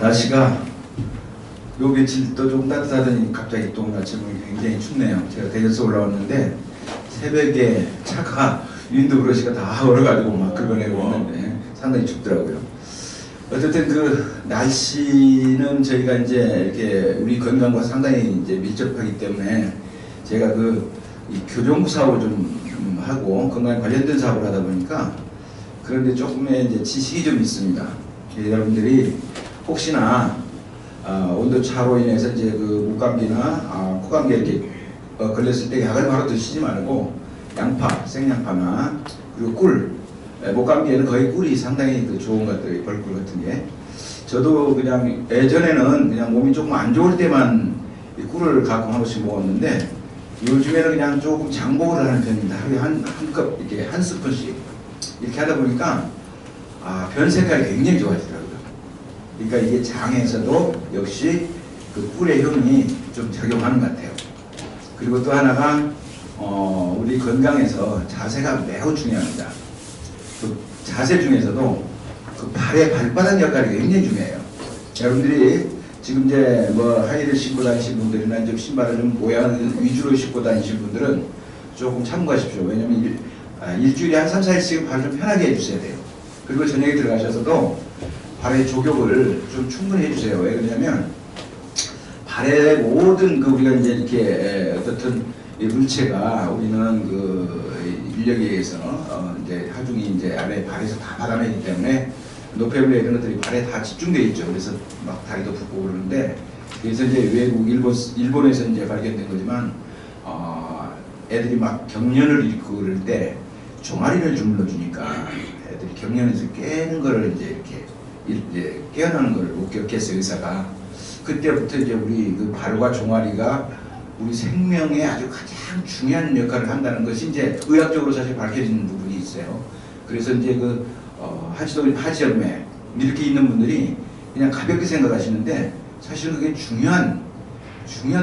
날씨가 요 며칠 또 조금 따뜻하더니 갑자기 또 오늘 아침에 굉장히 춥네요. 제가 대전에서 올라왔는데 새벽에 차가 윈도 브러시가 다 얼어가지고 막 긁어내고 있는데 상당히 춥더라고요. 어쨌든 그 날씨는 저희가 이제 이렇게 우리 건강과 상당히 이제 밀접하기 때문에 제가 이 교정부 사업을 좀 하고 건강에 관련된 사업을 하다 보니까 그런데 조금의 이제 지식이 좀 있습니다. 여러분들이 혹시나 온도 차로 인해서 이제 그 목감기나 코감기 이렇게 걸렸을 때 약을 바로 드시지 말고 양파, 생양파나 그리고 꿀, 목감기에는 거의 꿀이 상당히 좋은 것들이 벌꿀 같은 게. 저도 그냥 예전에는 그냥 몸이 조금 안 좋을 때만 이 꿀을 가끔 한 번씩 먹었는데 요즘에는 그냥 조금 장복을 하는 편입니다. 하루에 한 컵 이렇게 한 스푼씩 이렇게 하다 보니까 변 색깔이 굉장히 좋아지더라고요. 그러니까 이게 장에서도 역시 그 꿀의 효능이 좀 작용하는 것 같아요. 그리고 또 하나가 우리 건강에서 자세가 매우 중요합니다. 그 자세 중에서도 그 발의 발바닥 역할이 굉장히 중요해요. 여러분들이 지금 이제 뭐 하이힐을 신고 다니신 분들이나 이제 신발을 좀 모양 위주로 신고 다니신 분들은 조금 참고하십시오. 왜냐면 일주일에 한 3, 4일씩 발을 좀 편하게 해주셔야 돼요. 그리고 저녁에 들어가셔서도 발의 조격을 좀 충분히 해주세요. 왜 그러냐면 발의 모든 우리가 이제 이렇게 어떻든 물체가 우리는 인력에 의해서 이제 하중이 이제 아래 발에서 다 받아내기 때문에 노폐물에 이런 것들이 발에 다 집중되어 있죠. 그래서 막 다리도 붓고 그러는데 그래서 이제 외국 일본에서 이제 발견된 거지만 애들이 막 경련을 일으키고 그럴 때 종아리를 주물러 주니까 애들이 경련에서 깨는 거를 이제 깨어나는 걸 목격했어요, 의사가. 그때부터 이제 우리 그 발과 종아리가 우리 생명에 아주 가장 중요한 역할을 한다는 것이 이제 의학적으로 사실 밝혀진 부분이 있어요. 그래서 이제 하지연매 이렇게 있는 분들이 그냥 가볍게 생각하시는데 사실은 그게 중요한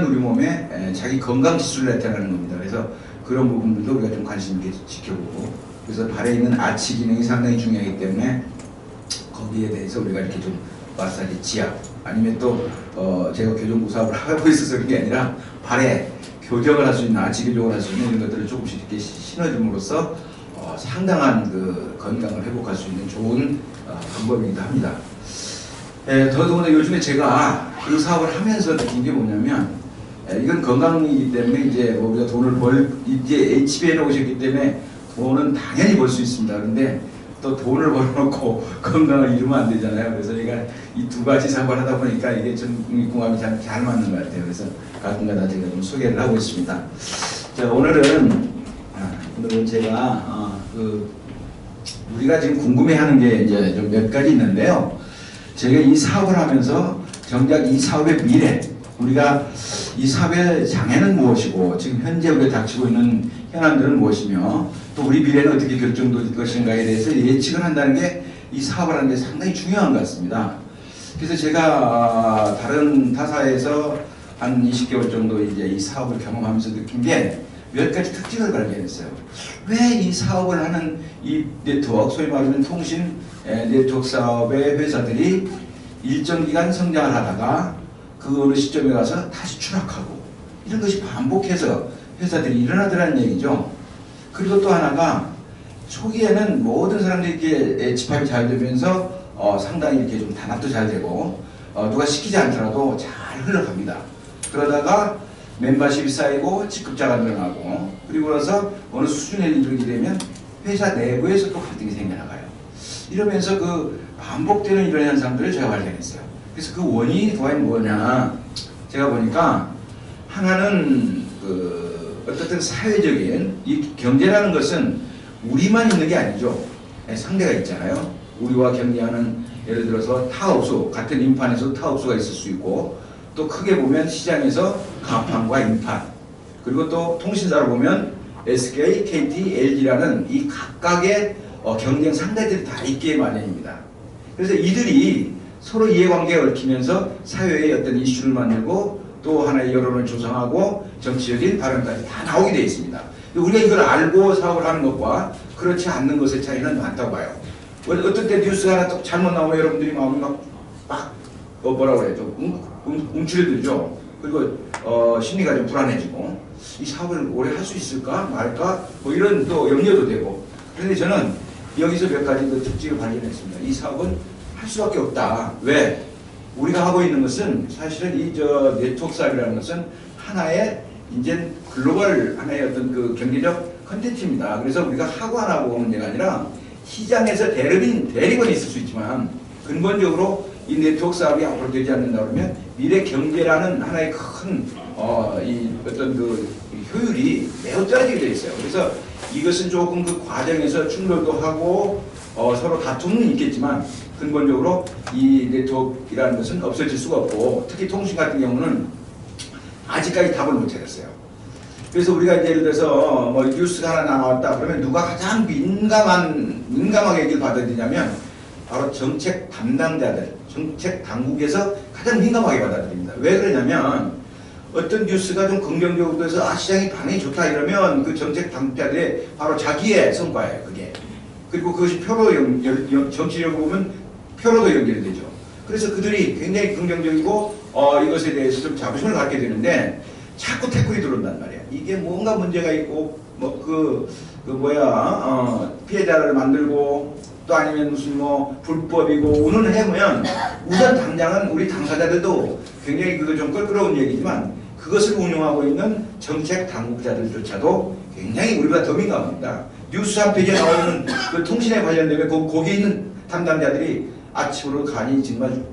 우리 몸에 자기 건강 지수를 나타내는 겁니다. 그래서 그런 부분들도 우리가 좀 관심 있게 지켜보고, 그래서 발에 있는 아치 기능이 상당히 중요하기 때문에 거기에 대해서 우리가 이렇게 좀 마사지, 지압, 아니면 또 제가 교정부 사업을 하고 있어서 그런 게 아니라 발에 교정을 할 수 있는, 아치 교정을 할 수 있는 이런 것들을 조금씩 이렇게 신어줌으로써 상당한 그 건강을 회복할 수 있는 좋은 방법이기도 합니다. 더더군다나 요즘에 제가 이 사업을 하면서 느낀 게 뭐냐면, 이건 건강이기 때문에 이제 우리가 돈을 이제 HBN에 오셨기 때문에 돈은 당연히 벌 수 있습니다. 그런데 또 돈을 벌어놓고 건강을 잃으면 안 되잖아요. 그래서 제가 이 두 가지 사업을 하다 보니까 이게 좀 궁합이 잘 맞는 것 같아요. 그래서 가끔가다 제가 좀 소개를 하고 있습니다. 자, 오늘은 제가 우리가 지금 궁금해하는 게 이제 좀 몇 가지 있는데요. 제가 이 사업을 하면서 정작 이 사업의 미래, 우리가 이 사업의 장애는 무엇이고 지금 현재 우리가 닥치고 있는 현안들은 무엇이며 또 우리 미래는 어떻게 결정될 것인가에 대해서 예측을 한다는 게 이 사업을 하는 데 상당히 중요한 것 같습니다. 그래서 제가 다른 타사에서 한 20개월 정도 이제 이 사업을 경험하면서 느낀 게 몇 가지 특징을 발견했어요. 왜 이 사업을 하는 이 네트워크, 소위 말하면 통신 네트워크 사업의 회사들이 일정 기간 성장을 하다가 그 어느 시점에 가서 다시 추락하고 이런 것이 반복해서 회사들이 일어나더라는 얘기죠. 그리고 또 하나가 초기에는 모든 사람들이 이렇게 집합이 잘 되면서 상당히 이렇게 좀 단합도 잘 되고 누가 시키지 않더라도 잘 흘러갑니다. 그러다가 멤버십이 쌓이고 직급자가 늘어나고 그리고 나서 어느 수준에 이르게 되면 회사 내부에서 또 갈등이 생겨나가요. 이러면서 그 반복되는 이런 현상들을 제가 발견했어요. 그래서 그 원인이 과연 뭐냐, 제가 보니까 하나는 어떻든 사회적인 이 경제라는 것은 우리만 있는 게 아니죠. 상대가 있잖아요. 우리와 경쟁하는, 예를 들어서 타업소, 같은 인판에서 타업소가 있을 수 있고, 또 크게 보면 시장에서 가판과 인판, 그리고 또 통신사로 보면 SK, KT, LG라는 이 각각의 경쟁 상대들이 다 있기에 마련입니다. 그래서 이들이 서로 이해관계가 얽히면서 사회의 어떤 이슈를 만들고 또 하나의 여론을 조성하고 정치적인 발언까지 다 나오게 되어 있습니다. 우리가 이걸 알고 사업을 하는 것과 그렇지 않는 것의 차이는 많다고 봐요. 어떤 때 뉴스가 하나 또 잘못 나오면 여러분들이 마음이 막 뭐라고 그래, 좀 움츠러들죠. 그리고 심리가 좀 불안해지고 이 사업을 오래 할 수 있을까 말까 뭐 이런 또 염려도 되고. 그런데 저는 여기서 몇 가지 그 특징을 발견했습니다. 이 사업은 할 수밖에 없다. 왜? 우리가 하고 있는 것은 사실은 이 네트워크 사업이라는 것은 하나의 이제 글로벌 하나의 어떤 그 경제적 컨텐츠입니다. 그래서 우리가 하고 안 하고 문제가 아니라 시장에서 대리권이 있을 수 있지만 근본적으로 이 네트워크 사업이 앞으로 되지 않는다 그러면 미래 경제라는 하나의 큰 이 어떤 그 효율이 매우 떨어지게 되어 있어요. 그래서 이것은 조금 그 과정에서 충돌도 하고 서로 다툼은 있겠지만 근본적으로 이 네트워크라는 것은 없어질 수가 없고 특히 통신 같은 경우는 아직까지 답을 못 찾았어요. 그래서 우리가 이제 예를 들어서 뭐 뉴스가 하나 나왔다 그러면 누가 가장 민감하게 얘기를 받아들이냐면 바로 정책 담당자들, 정책 당국에서 가장 민감하게 받아들입니다. 왜 그러냐면 어떤 뉴스가 좀 긍정적으로 해서 시장이 반응이 좋다 이러면 그 정책 당국자들의 바로 자기의 성과예요. 그게. 그리고 그것이 표로 정치적으로 보면 표로도 연결되죠. 그래서 그들이 굉장히 긍정적이고 이것에 대해서 좀 자부심을 갖게 되는데 자꾸 태클이 들어온단 말이야. 이게 뭔가 문제가 있고 피해자를 만들고 또 아니면 무슨 뭐 불법이고 운운을 해보면 우선 당장은 우리 당사자들도 굉장히 그거 좀 껄끄러운 얘기지만 그것을 운영하고 있는 정책 당국자들조차도 굉장히 우리보다 더 민감합니다. 뉴스 한 페이지에 나오는 그 통신에 관련되면 거기에 있는 담당자들이 아침으로 간이 정말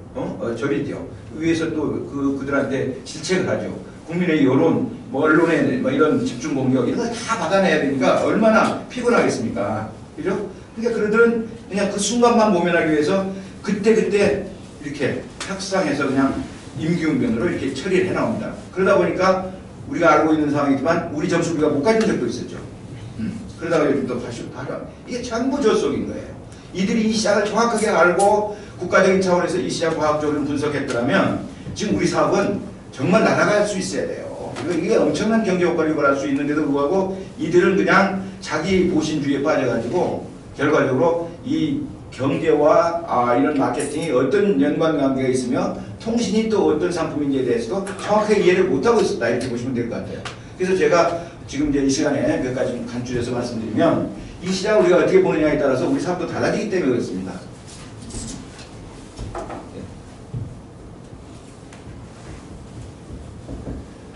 절이 돼요. 위에서 또 그들한테 질책을 하죠. 국민의 여론, 뭐 언론의 뭐 이런 집중 공격 이런 거 다 받아내야 되니까 얼마나 피곤하겠습니까? 그죠? 그러니까 그들은 그냥 그 순간만 모면하기 위해서 그때 이렇게 협상해서 그냥 임기응변으로 이렇게 처리를 해나옵니다. 그러다 보니까 우리가 알고 있는 상황이지만 우리 점수 우리가 못 가진 적도 있었죠. 그러다가 요즘 또 다시 봐라. 이게 전부 저속인 거예요. 이들이 이 시장을 정확하게 알고 국가적인 차원에서 이 시장 과학적으로 분석했더라면 지금 우리 사업은 정말 날아갈 수 있어야 돼요. 그리고 이게 엄청난 경제 효과를 유발할 수 있는데도 불구하고 이들은 그냥 자기 보신주의에 빠져가지고 결과적으로 이 경제와 이런 마케팅이 어떤 연관관계가 있으며 통신이 또 어떤 상품인지에 대해서도 정확하게 이해를 못하고 있었다 이렇게 보시면 될 것 같아요. 그래서 제가 지금 이제 이 시간에 몇 가지 좀 간추려서 말씀드리면 이 시장을 우리가 어떻게 보느냐에 따라서 우리 사업도 달라지기 때문에 그렇습니다.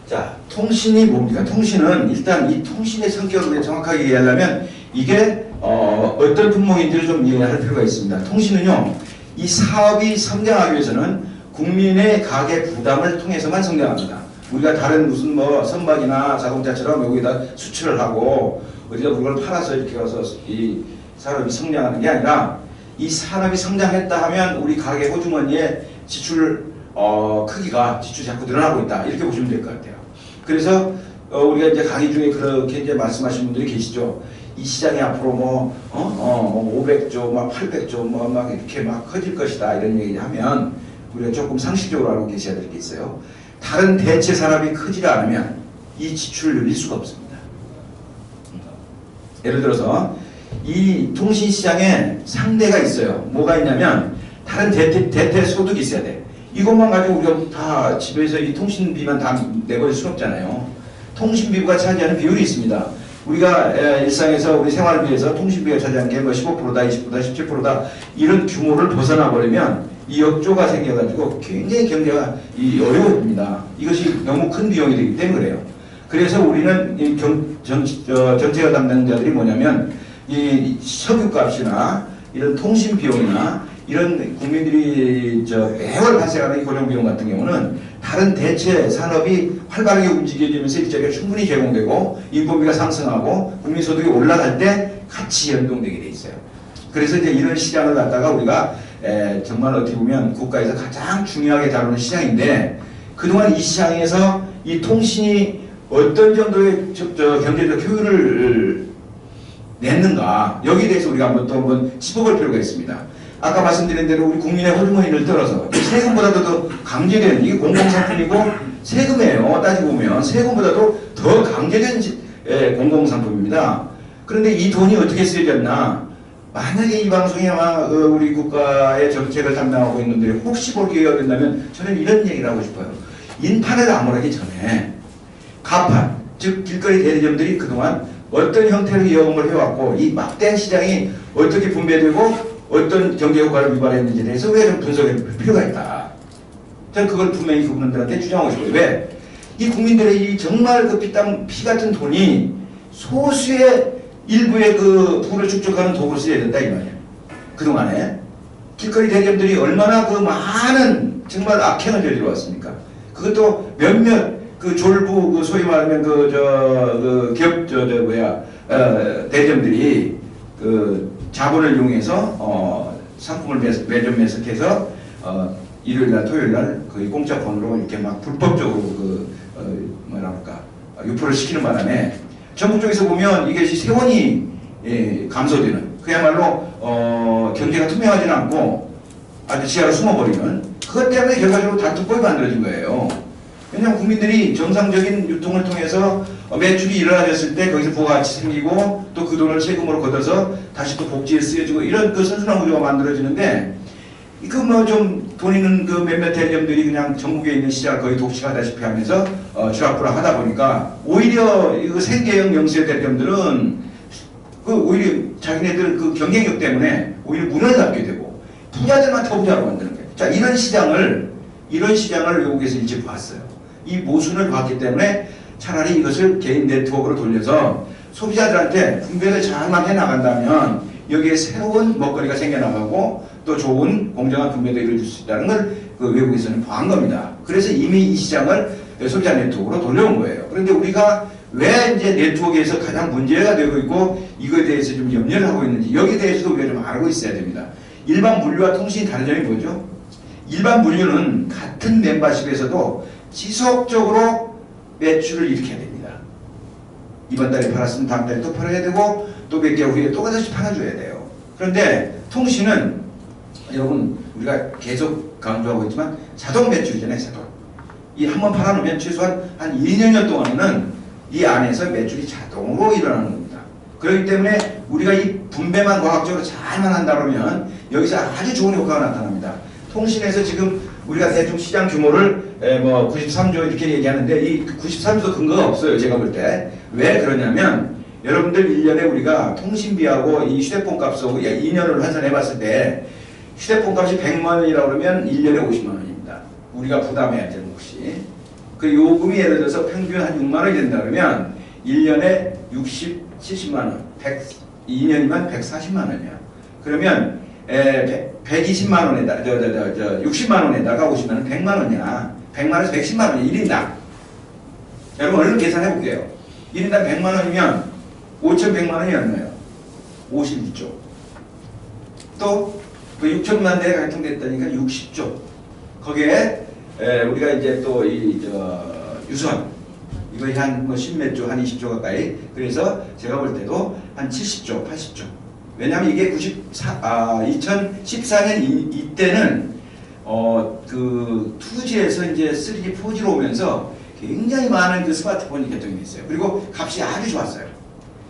자, 통신이 뭡니까? 통신은 일단 이 통신의 성격을 정확하게 이해하려면 이게 어떤 품목인지를 좀 이해할 필요가 있습니다. 통신은요, 이 사업이 성장하기 위해서는 국민의 가계 부담을 통해서만 성장합니다. 우리가 다른 무슨 뭐 선박이나 자동차처럼 여기다 수출을 하고 어디다 물건을 팔아서 이렇게 와서 이 산업이 성장하는 게 아니라 이 산업이 성장했다 하면 우리 가계 호주머니의 지출 크기가 지출이 자꾸 늘어나고 있다 이렇게 보시면 될 것 같아요. 그래서 우리가 이제 강의 중에 그렇게 이제 말씀하신 분들이 계시죠. 이 시장이 앞으로 뭐 500조, 막 800조, 막 이렇게 막 커질 것이다 이런 얘기 하면 우리가 조금 상식적으로 알고 계셔야 될 게 있어요. 다른 대체 산업이 크지 않으면 이 지출을 늘릴 수가 없습니다. 예를 들어서 이 통신 시장에 상대가 있어요. 뭐가 있냐면 다른 대체 소득이 있어야 돼. 이것만 가지고 우리가 다 집에서 이 통신비만 다 내버릴 수는 없잖아요. 통신비가 차지하는 비율이 있습니다. 우리가 일상에서 우리 생활비에서 통신비가 차지하는 게 뭐 15%다, 20%다, 17%다 이런 규모를 벗어나 버리면 이 역조가 생겨가지고 굉장히 경제가 어려워집니다. 이것이 너무 큰 비용이 되기 때문에 그래요. 그래서 우리는 이 정책과 담당자들이 뭐냐면 이 석유값이나 이런 통신 비용이나 이런 국민들이 매월 발생하는 이 고정비용 같은 경우는 다른 대체 산업이 활발하게 움직여지면서 일자리가 충분히 제공되고 인건비가 상승하고 국민소득이 올라갈 때 같이 연동되게 돼 있어요. 그래서 이제 이런 시장을 갖다가 우리가 정말 어떻게 보면 국가에서 가장 중요하게 다루는 시장인데 그동안 이 시장에서 이 통신이 어떤 정도의 경제적 효율을 냈는가 여기에 대해서 우리가 한번 짚어볼 필요가 있습니다. 아까 말씀드린 대로 우리 국민의 호주머니를 떨어서 세금보다도 더 강제된 이게 공공상품이고 세금이에요. 따지고 보면 세금보다도 더 강제된 공공상품입니다. 그런데 이 돈이 어떻게 쓰여졌나 만약에 이 방송이 아마 우리 국가의 정책을 담당하고 있는 분들이 혹시 볼 기회가 된다면 저는 이런 얘기를 하고 싶어요. 인판을 나무라기 전에 가판, 즉 길거리 대리점들이 그동안 어떤 형태로 이용을 해왔고 이 막대한 시장이 어떻게 분배되고 어떤 경제 효과를 유발했는지에 대해서 우리가 좀 분석해 볼 필요가 있다. 저는 그걸 분명히 그분들한테 주장하고 싶어요. 왜? 이 국민들의 이 정말 그 피 같은 돈이 소수의 일부의 그 부를 축적하는 도구로 쓰여야 된다 이 말이에요. 그동안에 길거리 대리점들이 얼마나 그 많은 정말 악행을 저지러 왔습니까? 그것도 몇몇 그 졸부 그 소위 말하면 그 기업 대리점들이 그 자본을 이용해서 상품을 매점 매석해서 일요일날 토요일날 거의 공짜폰으로 이렇게 막 불법적으로 뭐랄까 유포를 시키는 바람에 전국 쪽에서 보면 이것이 세원이 감소되는 그야말로 경제가 투명하지는 않고 아주 지하로 숨어버리는 그것 때문에 결과적으로 다투법이 만들어진 거예요. 왜냐하면 국민들이 정상적인 유통을 통해서 매출이 일어나졌을 때 거기서 부가가치 생기고 또 그 돈을 세금으로 걷어서 다시 또 복지에 쓰여지고 이런 그 선순환 구조가 만들어지는데 그 뭐 좀 돈 있는 그 몇몇 대리점들이 그냥 전국에 있는 시장을 거의 독식하다시피 하면서 쥐락부락 하다 보니까 오히려 이 생계형 영세 대리점들은 그 오히려 자기네들 그 경쟁력 때문에 오히려 문을 닫게 되고 부자들만 더 부자로 만드는 거예요. 자 이런 시장을 외국에서 일찍 봤어요. 이 모순을 봤기 때문에 차라리 이것을 개인 네트워크로 돌려서 소비자들한테 분배를 잘만 해나간다면 여기에 새로운 먹거리가 생겨나가고 또 좋은 공정한 분배도 이루어질 수 있다는 걸 그 외국에서는 봐한 겁니다. 그래서 이미 이 시장을 소비자 네트워크로 돌려온 거예요. 그런데 우리가 왜 이제 네트워크에서 가장 문제가 되고 있고 이거에 대해서 좀 염려를 하고 있는지 여기에 대해서도 우리가 좀 알고 있어야 됩니다. 일반 물류와 통신이 다른 점이 뭐죠? 일반 물류는 같은 멤버십에서도 지속적으로 매출을 일으켜야 됩니다. 이번 달에 팔았으면 다음 달에 또 팔아야 되고 또 몇 개월 후에 또 다시 팔아줘야 돼요. 그런데 통신은 여러분 우리가 계속 강조하고 있지만 자동 매출이잖아요. 자동. 이 한번 팔아놓으면 최소한 한 2년 동안은 이 안에서 매출이 자동으로 일어나는 겁니다. 그렇기 때문에 우리가 이 분배만 과학적으로 잘만 한다 그러면 여기서 아주 좋은 효과가 나타납니다. 통신에서 지금 우리가 대충 시장 규모를 뭐 93조 이렇게 얘기하는데 이 93조 근거가 없어요. 제가 볼 때. 왜 그러냐면 여러분들 1년에 우리가 통신비하고 이 휴대폰 값하고 2년을 환산해 봤을 때 휴대폰 값이 100만 원이라고 그러면 1년에 50만 원입니다. 우리가 부담해야 될 몫이. 그 요금이 예를 들어서 평균 한 6만 원이 된다 그러면 1년에 70만 원, 2년이면 140만 원이야. 그러면 120만 원에다 60만 원에다가 50만 원 100만 원이야. 100만 원에서 110만 원이 1인당. 여러분 얼른 계산해 볼게요. 1인당 100만 원이면 5,100만 원이 얼마예요? 52조. 또 그 6천만 대가 발행됐다니까 60조. 거기에 우리가 이제 또 이 유선 이거 한 뭐 10몇 조, 한 20조 가까이. 그래서 제가 볼 때도 한 70조, 80조. 왜냐하면 이게 2014년 이때는 그 2G에서 이제 3G, 4G로 오면서 굉장히 많은 그 스마트폰이 개통이 됐어요. 그리고 값이 아주 좋았어요.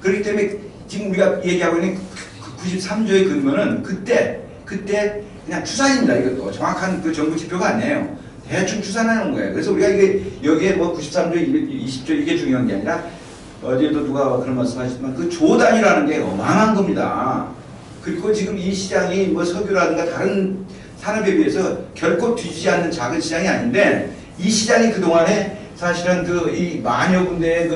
그렇기 때문에 지금 우리가 얘기하고 있는 93조의 근거는 그때 그냥 추산입니다. 이것도 정확한 그 정부 지표가 아니에요. 대충 추산하는 거예요. 그래서 우리가 이게 여기에 뭐 93조, 20조 이게 중요한 게 아니라 어제도 누가 그런 말씀하셨지만 그 조 단위라는 게 어마어마한 겁니다. 그리고 지금 이 시장이 뭐 석유라든가 다른 산업에 비해서 결코 뒤지지 않는 작은 시장이 아닌데 이 시장이 그동안에 사실은 이 만여 군데의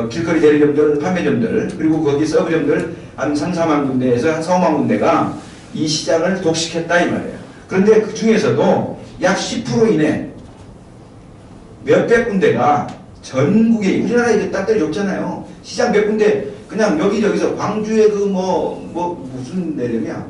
길거리 대리점들, 판매점들 그리고 거기 서브점들 한 3, 4만 군데에서 한 4, 5만 군데가 이 시장을 독식했다 이 말이에요. 그런데 그 중에서도 약 10% 이내 몇백 군데가 전국에 우리나라에 이제 딱 때려줬잖아요. 시장 몇 군데 그냥 여기저기서 광주에 무슨 내려냐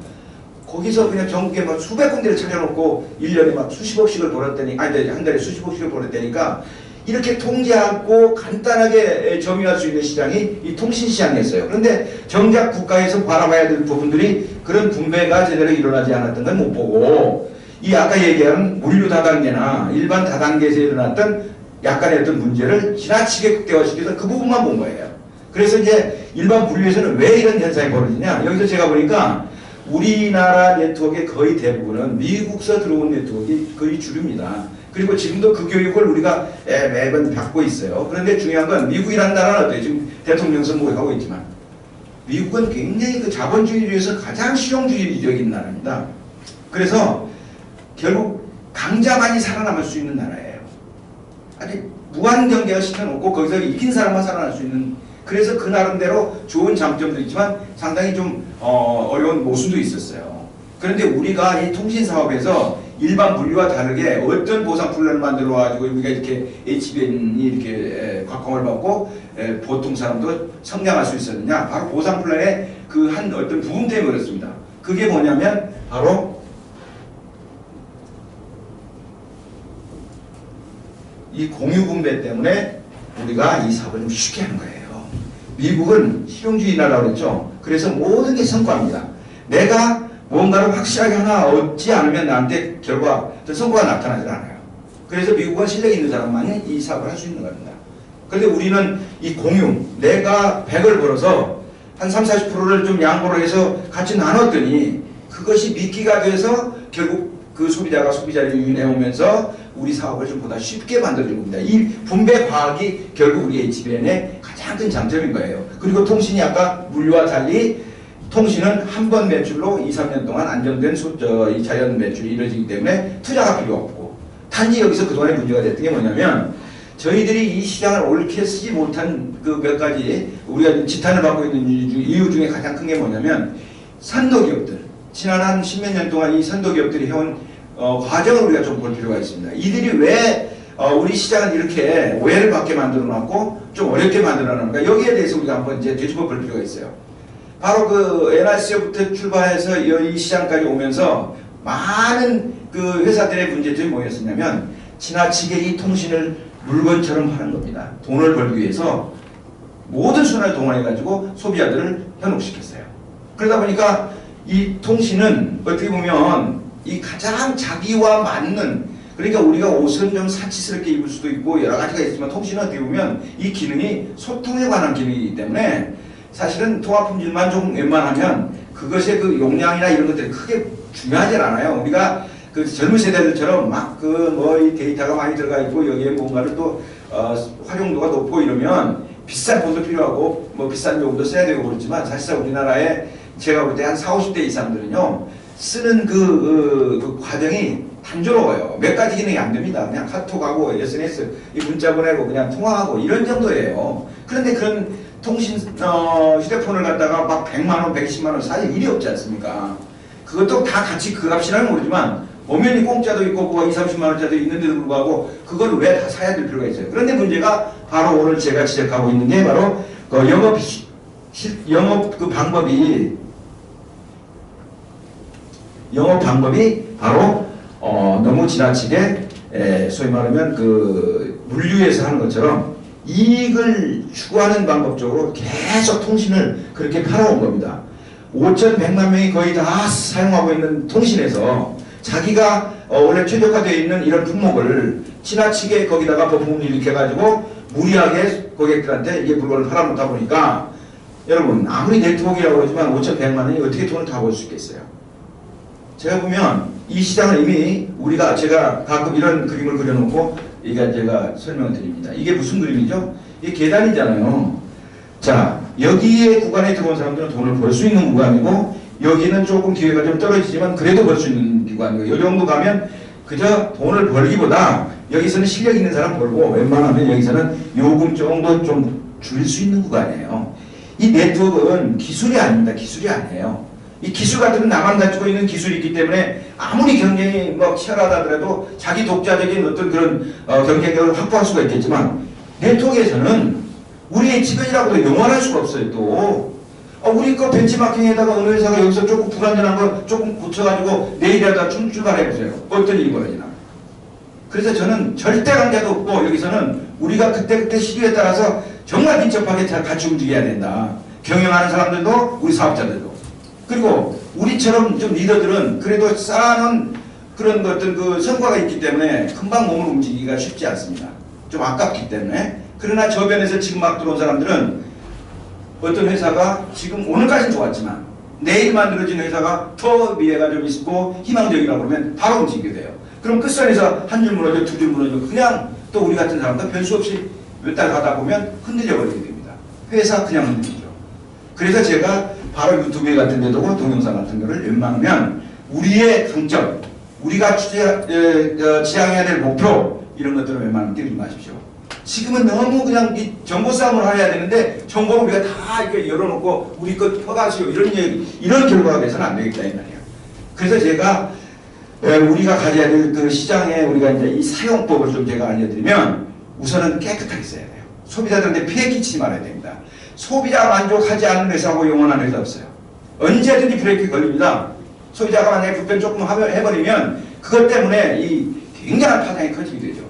거기서 그냥 전국에 막 수백 군데를 차려놓고 1년에 막 수십억씩을 벌었다니 아니 한 달에 수십억씩을 벌었다니까 이렇게 통제하고 간단하게 점유할 수 있는 시장이 이 통신시장이었어요. 그런데 정작 국가에서 바라봐야 될 부분들이 그런 분배가 제대로 일어나지 않았던 걸 못 보고 이 아까 얘기한 물류 다단계나 일반 다단계에서 일어났던 약간의 어떤 문제를 지나치게 극대화시켜서 그 부분만 본 거예요. 그래서 이제 일반 분류에서는 왜 이런 현상이 벌어지냐? 여기서 제가 보니까 우리나라 네트워크의 거의 대부분은 미국서 들어온 네트워크가 거의 주류입니다. 그리고 지금도 그 교육을 우리가 매번 받고 있어요. 그런데 중요한 건 미국이라는 나라는 어때요? 지금 대통령 선거하고 있지만 미국은 굉장히 그 자본주의에서 가장 실용주의적인 나라입니다. 그래서 결국 강자만이 살아남을 수 있는 나라예요. 아직 무한 경제가 시켜놓고 거기서 이긴 사람만 살아날 수 있는, 그래서 그 나름대로 좋은 장점도 있지만 상당히 좀 어려운 모순도 있었어요. 그런데 우리가 이 통신사업에서 일반 분류와 다르게 어떤 보상 플랜을 만들어 가지고 우리가 이렇게 HBN이 이렇게 곽광을 받고 보통 사람도 성장할 수 있었느냐? 바로 보상 플랜의 그 한 어떤 부분 때문에 그렇습니다. 그게 뭐냐면 바로 이 공유 분배 때문에 우리가 이 사업을 좀 쉽게 하는 거예요. 미국은 실용주의 나라고 그랬죠. 그래서 모든 게 성과입니다. 내가 뭔가를 확실하게 하나 얻지 않으면 나한테 성과가 나타나지 않아요. 그래서 미국은 실력 있는 사람만이 이 사업을 할 수 있는 겁니다. 그런데 우리는 이 공유, 내가 100을 벌어서 한 30, 40%를 좀 양보를 해서 같이 나눴더니 그것이 미끼가 돼서 결국 그 소비자를 유인해오면서 우리 사업을 좀 보다 쉽게 만들어준 겁니다. 이 분배 과학이 결국 우리 HBN의 가장 큰 장점인 거예요. 그리고 통신이 아까 물류와 달리 통신은 한 번 매출로 2, 3년 동안 안정된 이 자연 매출이 이루어지기 때문에 투자가 필요 없고, 단지 여기서 그동안에 문제가 됐던 게 뭐냐면 저희들이 이 시장을 옳게 쓰지 못한 그 몇 가지 우리가 지탄을 받고 있는 이유 중에 가장 큰 게 뭐냐면 선도기업들, 지난 한 10몇 년 동안 이 선도기업들이 해온 과정을 우리가 좀 볼 필요가 있습니다. 이들이 왜 우리 시장을 이렇게 오해를 받게 만들어놨고 좀 어렵게 만들어놨는가, 여기에 대해서 우리가 한번 이제 되짚어 볼 필요가 있어요. 바로 그 NRC부터 출발해서 이 시장까지 오면서 많은 그 회사들의 문제점이 뭐였었냐면 지나치게 이 통신을 물건처럼 하는 겁니다. 돈을 벌기 위해서 모든 수단을 동원해가지고 소비자들을 현혹시켰어요. 그러다 보니까 이 통신은 어떻게 보면 이 가장 자기와 맞는, 그러니까 우리가 옷은 좀 사치스럽게 입을 수도 있고 여러 가지가 있지만 통신은 어떻게 보면 이 기능이 소통에 관한 기능이기 때문에 사실은 통합품질만 좀 웬만하면 그것의 그 용량이나 이런 것들이 크게 중요하지 않아요. 우리가 그 젊은 세대들처럼 막 그 뭐 이 데이터가 많이 들어가 있고 여기에 뭔가를 또 활용도가 높고 이러면 비싼 돈도 필요하고 뭐 비싼 용도 써야 되고 그렇지만 사실상 우리나라에 제가 볼 때 한 40, 50대 이상들은요 쓰는 그 과정이 단조로워요. 몇 가지 기능이 안 됩니다. 그냥 카톡하고 SNS 문자 보내고 그냥 통화하고 이런 정도예요. 그런데 그런 통신 휴대폰을 갖다가 막 100만원, 120만원 사실 일이 없지 않습니까? 그것도 다 같이 그 값이라는 모르지만 엄연히 공짜도 있고 뭐 20, 30만원짜리도 있는데도 불구하고 그걸 왜 다 사야 될 필요가 있어요. 그런데 문제가 바로 오늘 제가 지적하고 있는 게 바로 그 영업 방법이 바로 너무 지나치게 소위 말하면 그 물류에서 하는 것처럼 이익을 추구하는 방법적으로 계속 통신을 그렇게 팔아온 겁니다. 5,100만 명이 거의 다 사용하고 있는 통신에서 자기가 원래 최적화되어 있는 이런 품목을 지나치게 거기다가 부품을 일으켜가지고 무리하게 고객들한테 이게 물건을 팔아놓다 보니까 여러분 아무리 네트워크라고 그러지만 5,100만 원이 어떻게 돈을 다 벌 수 있겠어요? 제가 보면 이 시장을 이미 제가 가끔 이런 그림을 그려놓고 이게 제가 설명을 드립니다. 이게 무슨 그림이죠? 이게 계단이잖아요. 자, 여기에 구간에 들어온 사람들은 돈을 벌 수 있는 구간이고 여기는 조금 기회가 좀 떨어지지만 그래도 벌 수 있는 구간이고 이 정도 가면 그저 돈을 벌기보다 여기서는 실력 있는 사람 벌고 웬만하면 여기서는 요금 정도 좀 줄일 수 있는 구간이에요. 이 네트워크는 기술이 아닙니다. 기술이 아니에요. 이 기술 같은 건 나만 가지고 있는 기술이 있기 때문에 아무리 경쟁이 뭐 치열하다 하더라도 자기 독자적인 어떤 그런 경쟁력을 확보할 수가 있겠지만 네트워크에서는 우리의 지변이라고도 영원할 수가 없어요. 또 우리 거 벤치마킹에다가 어느 회사가 여기서 조금 불안전한 거 조금 고쳐가지고 내일이라도 출발해보세요. 어떤 일이 벌어지나. 그래서 저는 절대 관계도 없고 여기서는 우리가 그때그때 시기에 따라서 정말 민첩하게 같이 움직여야 된다. 경영하는 사람들도 우리 사업자들도. 그리고 우리처럼 좀 리더들은 그래도 쌓아놓은 그런 어떤 그 성과가 있기 때문에 금방 몸을 움직이기가 쉽지 않습니다. 좀 아깝기 때문에. 그러나 저변에서 지금 막 들어온 사람들은 어떤 회사가 지금 오늘까지는 좋았지만 내일 만들어진 회사가 더 미래가 좀 있고 희망적이라고 그러면 바로 움직이게 돼요. 그럼 끝선에서 한 줄 무너져 두 줄 무너져 그냥 또 우리 같은 사람도 변수 없이 몇 달 가다 보면 흔들려 버리게 됩니다. 회사 그냥 흔들리죠. 그래서 제가 바로 유튜브 같은 데도 동영상 같은 거를 웬만하면 우리의 강점, 우리가 지향해야 될 목표 이런 것들을 웬만하면 띄우지 마십시오. 지금은 너무 그냥 이 정보 싸움을 해야 되는데 정보를 우리가 다 이렇게 열어놓고 우리 것 퍼가시오 이런 결과가 돼서는 안 되겠다 이 말이에요. 그래서 제가 우리가 가져야 될 그 시장에 우리가 이제 이 사용법을 좀 제가 알려드리면 우선은 깨끗하게 써야 돼요. 소비자들한테 피해 끼치지 말아야 됩니다. 소비자 만족하지 않는 회사하고 영원한 회사 없어요. 언제든지 브레이크 걸립니다. 소비자가 만약에 불편 조금 해버리면 그것 때문에 이 굉장한 파장이 커지게 되죠.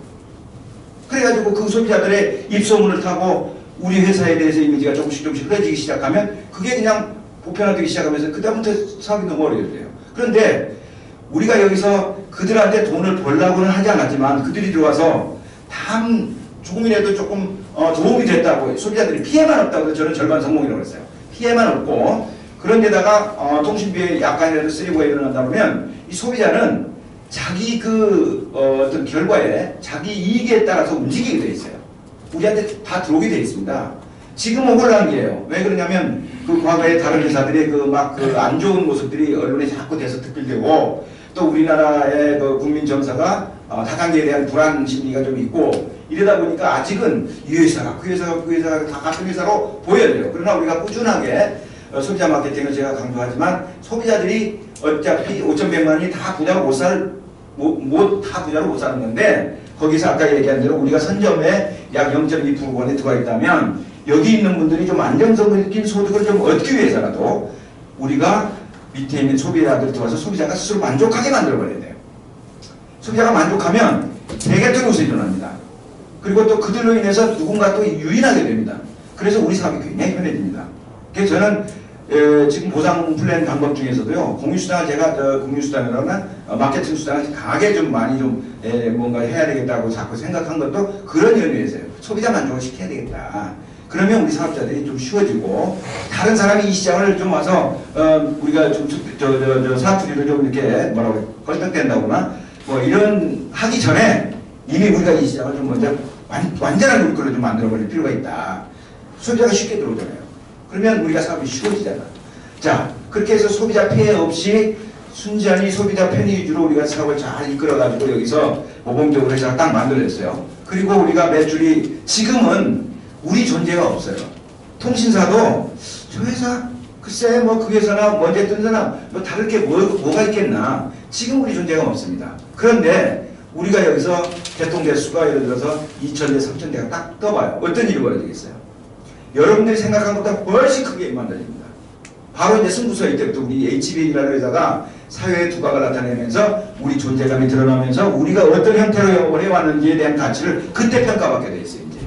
그래가지고 그 소비자들의 입소문을 타고 우리 회사에 대해서 이미지가 조금씩 흐려지기 시작하면 그게 그냥 보편화되기 시작하면서 그다음부터 사업이 너무 어려워져요. 그런데 우리가 여기서 그들한테 돈을 벌라고는 하지 않았지만 그들이 들어와서 조금이라도 조금 도움이 됐다고 소비자들이 피해만 없다고 저는 절반 성공이라고 했어요. 피해만 없고 그런데다가 통신비에 약간이라도 쓰이고가 일어난다 그러면 이 소비자는 자기 어떤 결과에 자기 이익에 따라서 움직이게 돼 있어요. 우리한테 다 들어오게 돼 있습니다. 지금은 혼란기예요. 왜 그러냐면 그 과거에 다른 회사들의 안 좋은 모습들이 언론에 자꾸 대서특필되고 또 우리나라의 그 국민 정서가 다단계에 대한 불안 심리가 좀 있고 이러다 보니까 아직은 이 회사가 그 회사가 그 회사가 다 같은 회사로 보여야 돼요. 그러나 우리가 꾸준하게 소비자 마케팅을 제가 강조하지만 소비자들이 어차피 5,100만이 다 부자로 다 부자로 못 사는 건데 거기서 아까 얘기한 대로 우리가 선점에 약 0.2%원에 들어가 있다면 여기 있는 분들이 좀 안정성을 느낀 소득을 좀 얻기 위해서라도 우리가 밑에 있는 소비자들 들어와서 소비자가 스스로 만족하게 만들어버려야 돼요. 소비자가 만족하면 대개통이 우선 일어납니다. 그리고 또 그들로 인해서 누군가 또 유인하게 됩니다. 그래서 우리 사업이 굉장히 편해집니다. 그래서 저는 지금 보상 플랜 방법 중에서도요, 공유수당을 제가 공유수당이라거나 마케팅 수당을 강하게 좀 많이 뭔가 해야 되겠다고 자꾸 생각한 것도 그런 연유에서요. 소비자 만족을 시켜야 되겠다. 그러면 우리 사업자들이 좀 쉬워지고 다른 사람이 이 시장을 좀 와서 우리가 좀 사투리를 좀 이렇게 뭐라고 껄떡댄다거나 뭐 이런 하기 전에 이미 우리가 이 시장을 좀 먼저 완전한 우리 걸로 좀 만들어버릴 필요가 있다. 소비자가 쉽게 들어오잖아요. 그러면 우리가 사업이 쉬워지잖아. 자, 그렇게 해서 소비자 피해 없이 순전히 소비자 편의 위주로 우리가 사업을 잘 이끌어가지고 여기서 모범적으로 회사가 딱 만들어냈어요. 그리고 우리가 매출이 지금은 우리 존재가 없어요. 통신사도 저 회사 글쎄 뭐 그 회사나 먼저 뜬 사람 뭐 다를 게 뭐가 있겠나. 지금 우리 존재가 없습니다. 그런데 우리가 여기서 개통대수가 예를 들어서 2,000대 3,000대가 딱 떠봐요. 어떤 일이 벌어지겠어요? 여러분들이 생각한 것보다 훨씬 크게 만들어집니다. 바로 이제 승부처 이때부터 우리 HBN이라는 회사가 사회의 두각을 나타내면서 우리 존재감이 드러나면서 우리가 어떤 형태로 영업을 해왔는지에 대한 가치를 그때 평가받게 돼 있어요. 이제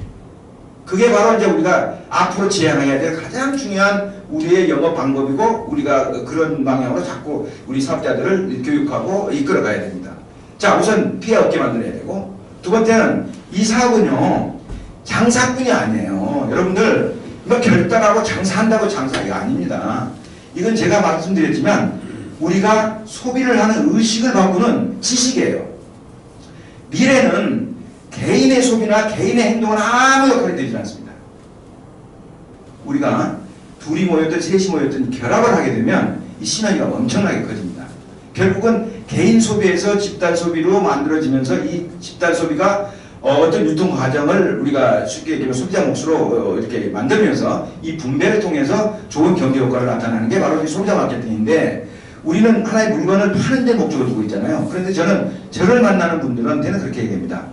그게 바로 이제 우리가 앞으로 지향해야 될 가장 중요한 우리의 영업 방법이고 우리가 그런 방향으로 자꾸 우리 사업자들을 교육하고 이끌어가야 됩니다. 자, 우선 피해 없게 만들어야 되고 두 번째는 이 사업은요 장사꾼이 아니에요. 여러분들 뭐 결단하고 장사한다고 장사가 아닙니다. 이건 제가 말씀드렸지만 우리가 소비를 하는 의식을 바꾸는 지식이에요. 미래는 개인의 소비나 개인의 행동은 아무 역할이 되지 않습니다. 우리가 둘이 모였든 셋이 모였든 결합을 하게 되면 이 시너지가 엄청나게 커집니다. 결국은 개인 소비에서 집단 소비로 만들어지면서 이 집단 소비가 어떤 유통 과정을 우리가 쉽게 얘기하면 소비자 몫으로 이렇게 만들면서 이 분배를 통해서 좋은 경제 효과를 나타내는 게 바로 이 소비자 마케팅인데 우리는 하나의 물건을 파는 데 목적을 두고 있잖아요. 그런데 저를 만나는 분들한테는 그렇게 얘기합니다.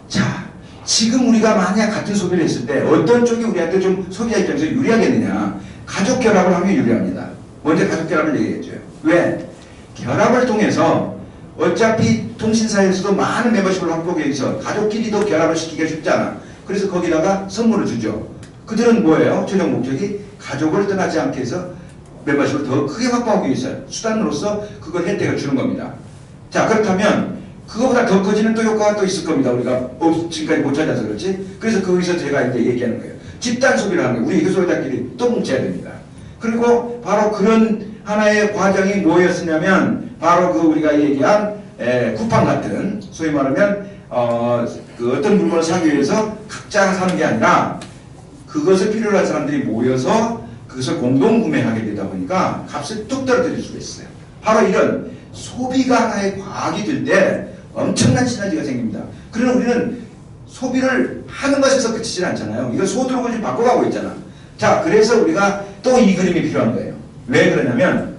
자, 지금 우리가 만약 같은 소비를 했을 때 어떤 쪽이 우리한테 좀 소비자 입장에서 유리하겠느냐. 가족 결합을 하면 유리합니다. 먼저 가족 결합을 얘기했죠. 왜? 결합을 통해서 어차피 통신사에서도 많은 멤버십을 확보하기 위해서 가족끼리도 결합을 시키기가 쉽지 않아. 그래서 거기다가 선물을 주죠. 그들은 뭐예요? 최종 목적이 가족을 떠나지 않게 해서 멤버십을 더 크게 확보하기 위해서 수단으로서 그걸 혜택을 주는 겁니다. 자, 그렇다면 그거보다 더 커지는 또 효과가 또 있을 겁니다. 우리가 지금까지 못 찾아서 그렇지. 그래서 거기서 제가 이제 얘기하는 거예요. 집단 소비를 하는 거예요. 우리 효소자끼리 또 뭉쳐야 됩니다. 그리고 바로 그런 하나의 과정이 뭐였었냐면 바로 그 우리가 얘기한 쿠팡 같은 소위 말하면 그 어떤 물건을 사기 위해서 각자가 사는 게 아니라 그것을 필요로 한 사람들이 모여서 그것을 공동 구매하게 되다 보니까 값을 뚝 떨어뜨릴 수가 있어요. 바로 이런 소비가 하나의 과학이 될 때 엄청난 시너지가 생깁니다. 그러나 우리는 소비를 하는 것에서 그치질 않잖아요. 이거 소득으로 지금 바꿔가고 있잖아. 자, 그래서 우리가 또 이 그림이 필요한 거예요. 왜 그러냐면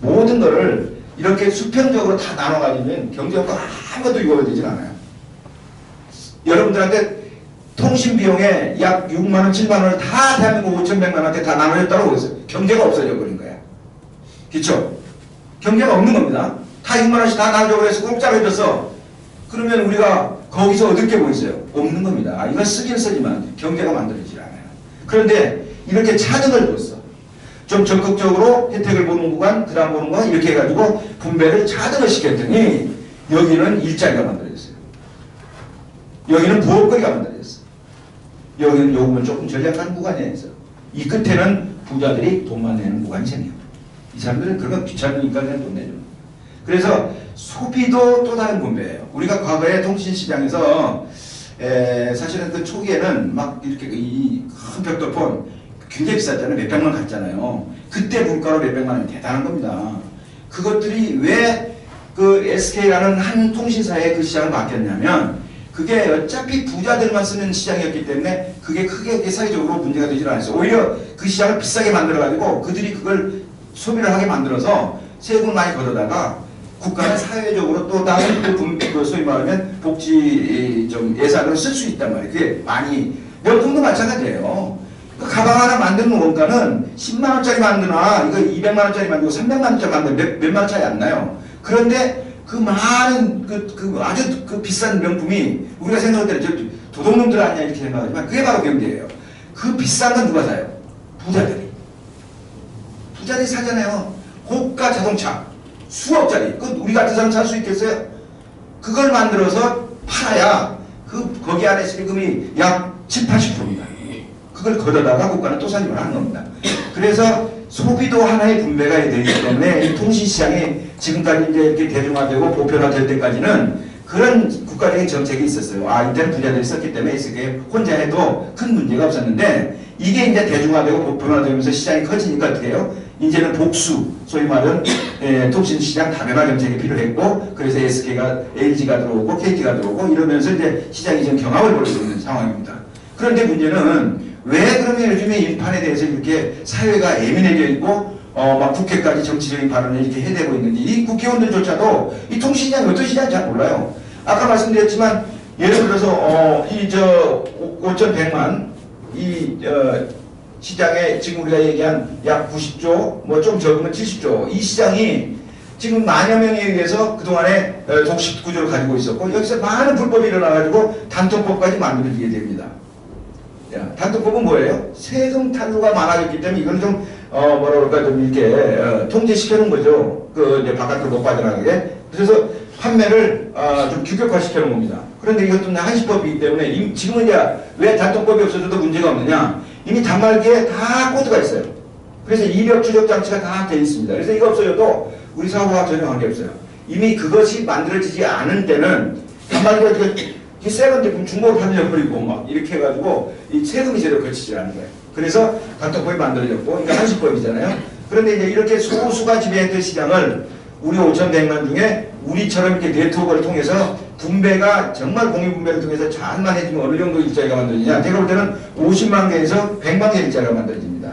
모든 거를 이렇게 수평적으로 다 나눠가지면 경제효과 아무것도 이루어지진 않아요. 여러분들한테 통신 비용에 약 6만원, 7만원을 다 대한민국 5,100만원한테 다 나눠줬다고 그랬어요. 경제가 없어져 버린 거야. 그쵸? 경제가 없는 겁니다. 다 6만원씩 다 나눠주고 그래서 공짜로 해줬어. 그러면 우리가 거기서 얻을 게 뭐 있어요? 없는 겁니다. 이건 쓰긴 쓰지만 경제가 만들어지지 않아요. 그런데 이렇게 차등을 뒀어. 좀 적극적으로 혜택을 보는 구간, 그 다음 보는 구간 이렇게 해가지고 분배를 차등을 시켰더니 여기는 일자리가 만들어졌어요. 여기는 부업거리가 만들어졌어요. 여기는 요금은 조금 전략하는 구간에 있어요. 이 끝에는 부자들이 돈만 내는 구간이 생겨요. 이 사람들은 그런 거 귀찮으니까 그냥 돈 내죠. 그래서 소비도 또 다른 분배예요. 우리가 과거에 통신시장에서 사실은 그 초기에는 막 이렇게 이 큰 벽돌폰 굉장히 비쌌잖아요. 몇백만 갔잖아요. 그때 물가로 몇백만 원이 대단한 겁니다. 그것들이 왜 그 SK라는 한 통신사의 그 시장을 바뀌었냐면 그게 어차피 부자들만 쓰는 시장이었기 때문에 그게 크게 사회적으로 문제가 되질 않았어요. 오히려 그 시장을 비싸게 만들어가지고 그들이 그걸 소비를 하게 만들어서 세금을 많이 걷어다가 국가는 사회적으로 또 다른 그 소위 말하면 복지 좀 예산을 쓸 수 있단 말이에요. 그게 많이 명품도 마찬가지예요. 그 가방 하나 만드는 원가는 10만원짜리 만드나 이거 200만원짜리 만들고 300만원짜리 만드는 몇만 원 차이 안 나요. 그런데 그 많은 아주 그 비싼 명품이 우리가 생각할 때는 도둑놈들 아니냐 이렇게 생각하지만 그게 바로 경제예요. 그 비싼 건 누가 사요? 부자들이 사잖아요. 고가 자동차 수억짜리 그 우리 같은 사람 살 수 있겠어요? 그걸 만들어서 팔아야 거기 안에 세금이 약 7, 80%입니다. 그걸 걷어다가 국가는 또 살림을 하는 겁니다. 그래서 소비도 하나의 분배가 되기 때문에 이 통신시장이 지금까지 이제 이렇게 대중화되고 보편화될 때까지는 그런 국가적인 정책이 있었어요. 이때는 부자들이 썼기 때문에 그게 혼자 해도 큰 문제가 없었는데 이게 이제 대중화되고 보편화되면서 시장이 커지니까 어떻게 해요? 이제는 복수, 소위 말하는 통신시장 다변화 정책이 필요했고 그래서 SK가, LG가 들어오고 KT가 들어오고 이러면서 이제 시장이 지금 경합을 벌이고 있는 상황입니다. 그런데 문제는 왜 그러면 요즘에 인판에 대해서 이렇게 사회가 예민해져 있고 막 국회까지 정치적인 발언을 이렇게 해대고 있는지 이 국회의원들조차도 이 통신시장이 어떤 시장인지 잘 몰라요. 아까 말씀드렸지만 예를 들어서 5,100만 시장에 지금 우리가 얘기한 약 90조 뭐 좀 적으면 70조 이 시장이 지금 만여 명에 의해서 그동안에 독식 구조를 가지고 있었고 여기서 많은 불법이 일어나가지고 단통법까지 만들어지게 됩니다. 단통법은 뭐예요? 세금 탈루가 많아졌기 때문에 이건 좀 뭐라 그럴까 좀 이렇게 통제시켜 놓은 거죠. 이제 바깥으로 못 빠져나가게. 그래서 판매를 좀 규격화시켜 놓은 겁니다. 그런데 이것도 한시법이기 때문에 지금은 이제 왜 단통법이 없어져도 문제가 없느냐? 이미 단말기에 다 코드가 있어요. 그래서 이력 추적 장치가 다 돼 있습니다. 그래서 이거 없어져도 우리 사고와 전혀 관계없어요. 이미 그것이 만들어지지 않은 때는 단말기가 이 새로운 제품 중고로 팔려버리고 막 이렇게 해가지고 이 세금이 제대로 거치지 않는 거예요. 그래서 단통법이 만들어졌고 그러니까 한시법이잖아요. 그런데 이제 이렇게 소수가 지배했던 시장을 우리 5,100만 중에 우리처럼 이렇게 네트워크를 통해서 분배가 정말 공유분배를 통해서 잘만 해주면 어느 정도 일자리가 만들어지냐. 제가 볼 때는 50만 개에서 100만 개 일자리가 만들어집니다.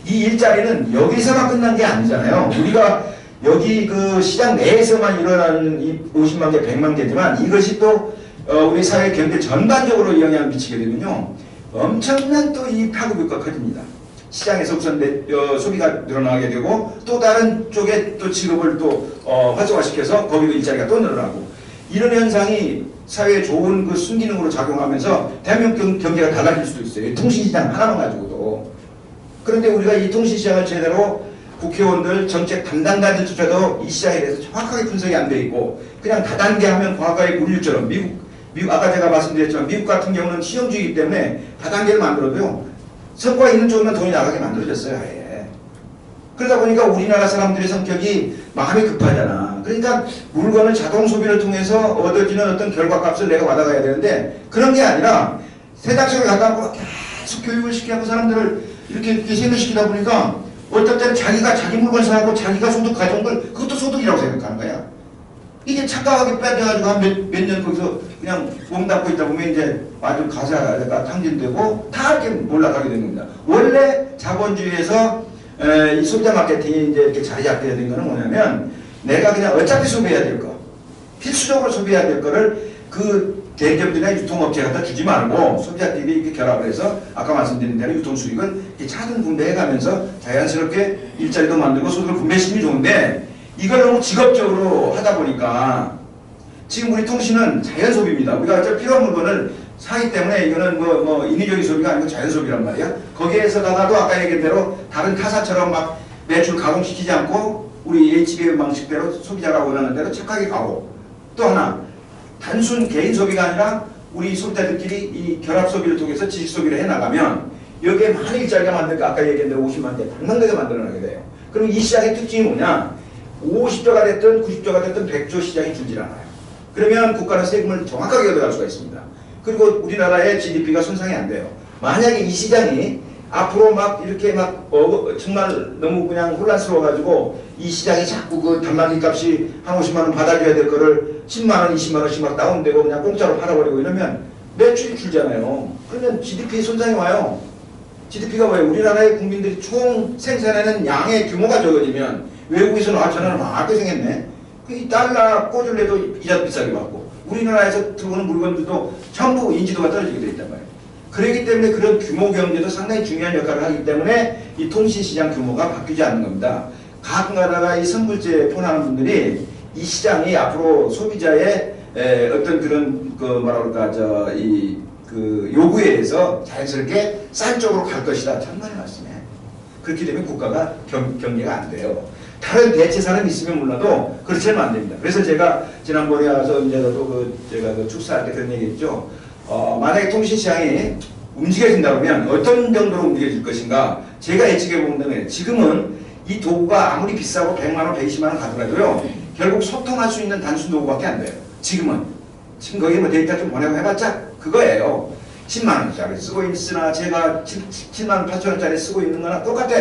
이 일자리는 여기서만 끝난 게 아니잖아요. 우리가 여기 그 시장 내에서만 일어나는 이 50만 개, 100만 개지만 이것이 또 우리 사회 경제 전반적으로 영향을 미치게 되면요. 엄청난 또 이 파급 효과가 커집니다. 시장에서 우선 소비가 늘어나게 되고 또 다른 쪽에 또 직업을 또 활성화시켜서 거기도 일자리가 또 늘어나고 이런 현상이 사회에 좋은 그 순기능으로 작용하면서 대한민국 경제가 달라질 수도 있어요. 통신시장 하나만 가지고도. 그런데 우리가 이 통신시장을 제대로 국회의원들, 정책 담당자들조차도 이 시장에 대해서 정확하게 분석이 안 돼 있고 그냥 다단계 하면 과거의 물류처럼 미국 아까 제가 말씀드렸지만 미국 같은 경우는 시형주의이기 때문에 다단계를 만들어도요. 성과 있는 쪽으로만 돈이 나가게 만들어졌어요. 아예. 그러다 보니까 우리나라 사람들의 성격이 마음이 급하잖아. 그러니까 물건을 자동 소비를 통해서 얻어지는 어떤 결과값을 내가 받아가야 되는데 그런 게 아니라 세탁소를 갖다 놓고 계속 교육을 시켜서 사람들을 이렇게 세뇌시키다 보니까 어떨 때는 자기가 자기 물건 사고 자기가 소득 가져온 걸 그것도 소득이라고 생각하는 거야. 이게 착각하게 빼져가지고 한 몇 년 거기서 그냥 몸 닫고 있다 보면 이제 아주 가사가 탕진되고 다 이렇게 몰락하게 되는 겁니다. 원래 자본주의에서 이 소비자 마케팅이 이제 이렇게 자리 잡게 된 거는 뭐냐면 내가 그냥 어차피 소비해야 될 거, 필수적으로 소비해야 될 거를 그 대기업들이나 유통업체에 갖다 주지 말고 소비자들이 이렇게 결합을 해서 아까 말씀드린 대로 유통수익을 차등 분배해가면서 자연스럽게 일자리도 만들고 소득을 분배시키면 좋은데 이걸 너무 직업적으로 하다 보니까 지금 우리 통신은 자연소비입니다. 우리가 어차피 필요한 물건을 사기 때문에 이거는 뭐 인위적인 소비가 아니고 자연소비란 말이야. 거기에서다가도 아까 얘기한 대로 다른 타사처럼 막 매출 가공시키지 않고 우리 HBM 방식대로 소비자가 원하는 대로 착하게 가고 또 하나 단순 개인 소비가 아니라 우리 소비자들끼리 이 결합 소비를 통해서 지식 소비를 해나가면 여기에 많은 일자리가 만들까 아까 얘기한 대로 50만 대, 100만 대가 만들어나게 돼요. 그럼 이 시장의 특징이 뭐냐? 50조가 됐든 90조가 됐든 100조 시장이 줄질 않아요. 그러면 국가는 세금을 정확하게 걷어갈 수가 있습니다. 그리고 우리나라의 GDP가 손상이 안 돼요. 만약에 이 시장이 앞으로 막 이렇게 막 정말 너무 그냥 혼란스러워가지고 이 시장이 자꾸 그 단말기 값이 한 50만 원 받아줘야 될 거를 10만 원, 20만 원씩 막 다운되고 그냥 공짜로 팔아버리고 이러면 매출이 줄잖아요. 그러면 GDP 손상이 와요. GDP가 왜 우리나라의 국민들이 총 생산하는 양의 규모가 적어지면 외국에서는 저는 막게 생겼네. 이 달러 꽂을래도 이자도 비싸게 받고 우리나라에서 들어오는 물건들도 전부 인지도가 떨어지게 돼 있단 말이에요. 그렇기 때문에 그런 규모 경제도 상당히 중요한 역할을 하기 때문에 이 통신시장 규모가 바뀌지 않는 겁니다. 가끔가다가 이 선물제 폰하는 분들이 이 시장이 앞으로 소비자의 어떤 그런 그 뭐라 그럴까 그 요구에 의해서 자연스럽게 싼 쪽으로 갈 것이다. 정말 말씀해. 그렇게 되면 국가가 경제가 안 돼요. 다른 대체사는 있으면 몰라도 그렇지 않으면 안 됩니다. 그래서 제가 지난번에 와서 이제 제가 축사할 때 그런 얘기했죠. 만약에 통신시장이 움직여진다 그러면 어떤 정도로 움직여질 것인가 제가 예측해 본다면 지금은 이 도구가 아무리 비싸고 100만원, 120만원 가더라도요 결국 소통할 수 있는 단순 도구밖에 안 돼요. 지금 거기에 뭐 데이터 좀 보내고 해봤자 그거예요. 10만원짜리 쓰고 있으나 제가 7만 8천원짜리 쓰고 있는 거나 똑같아.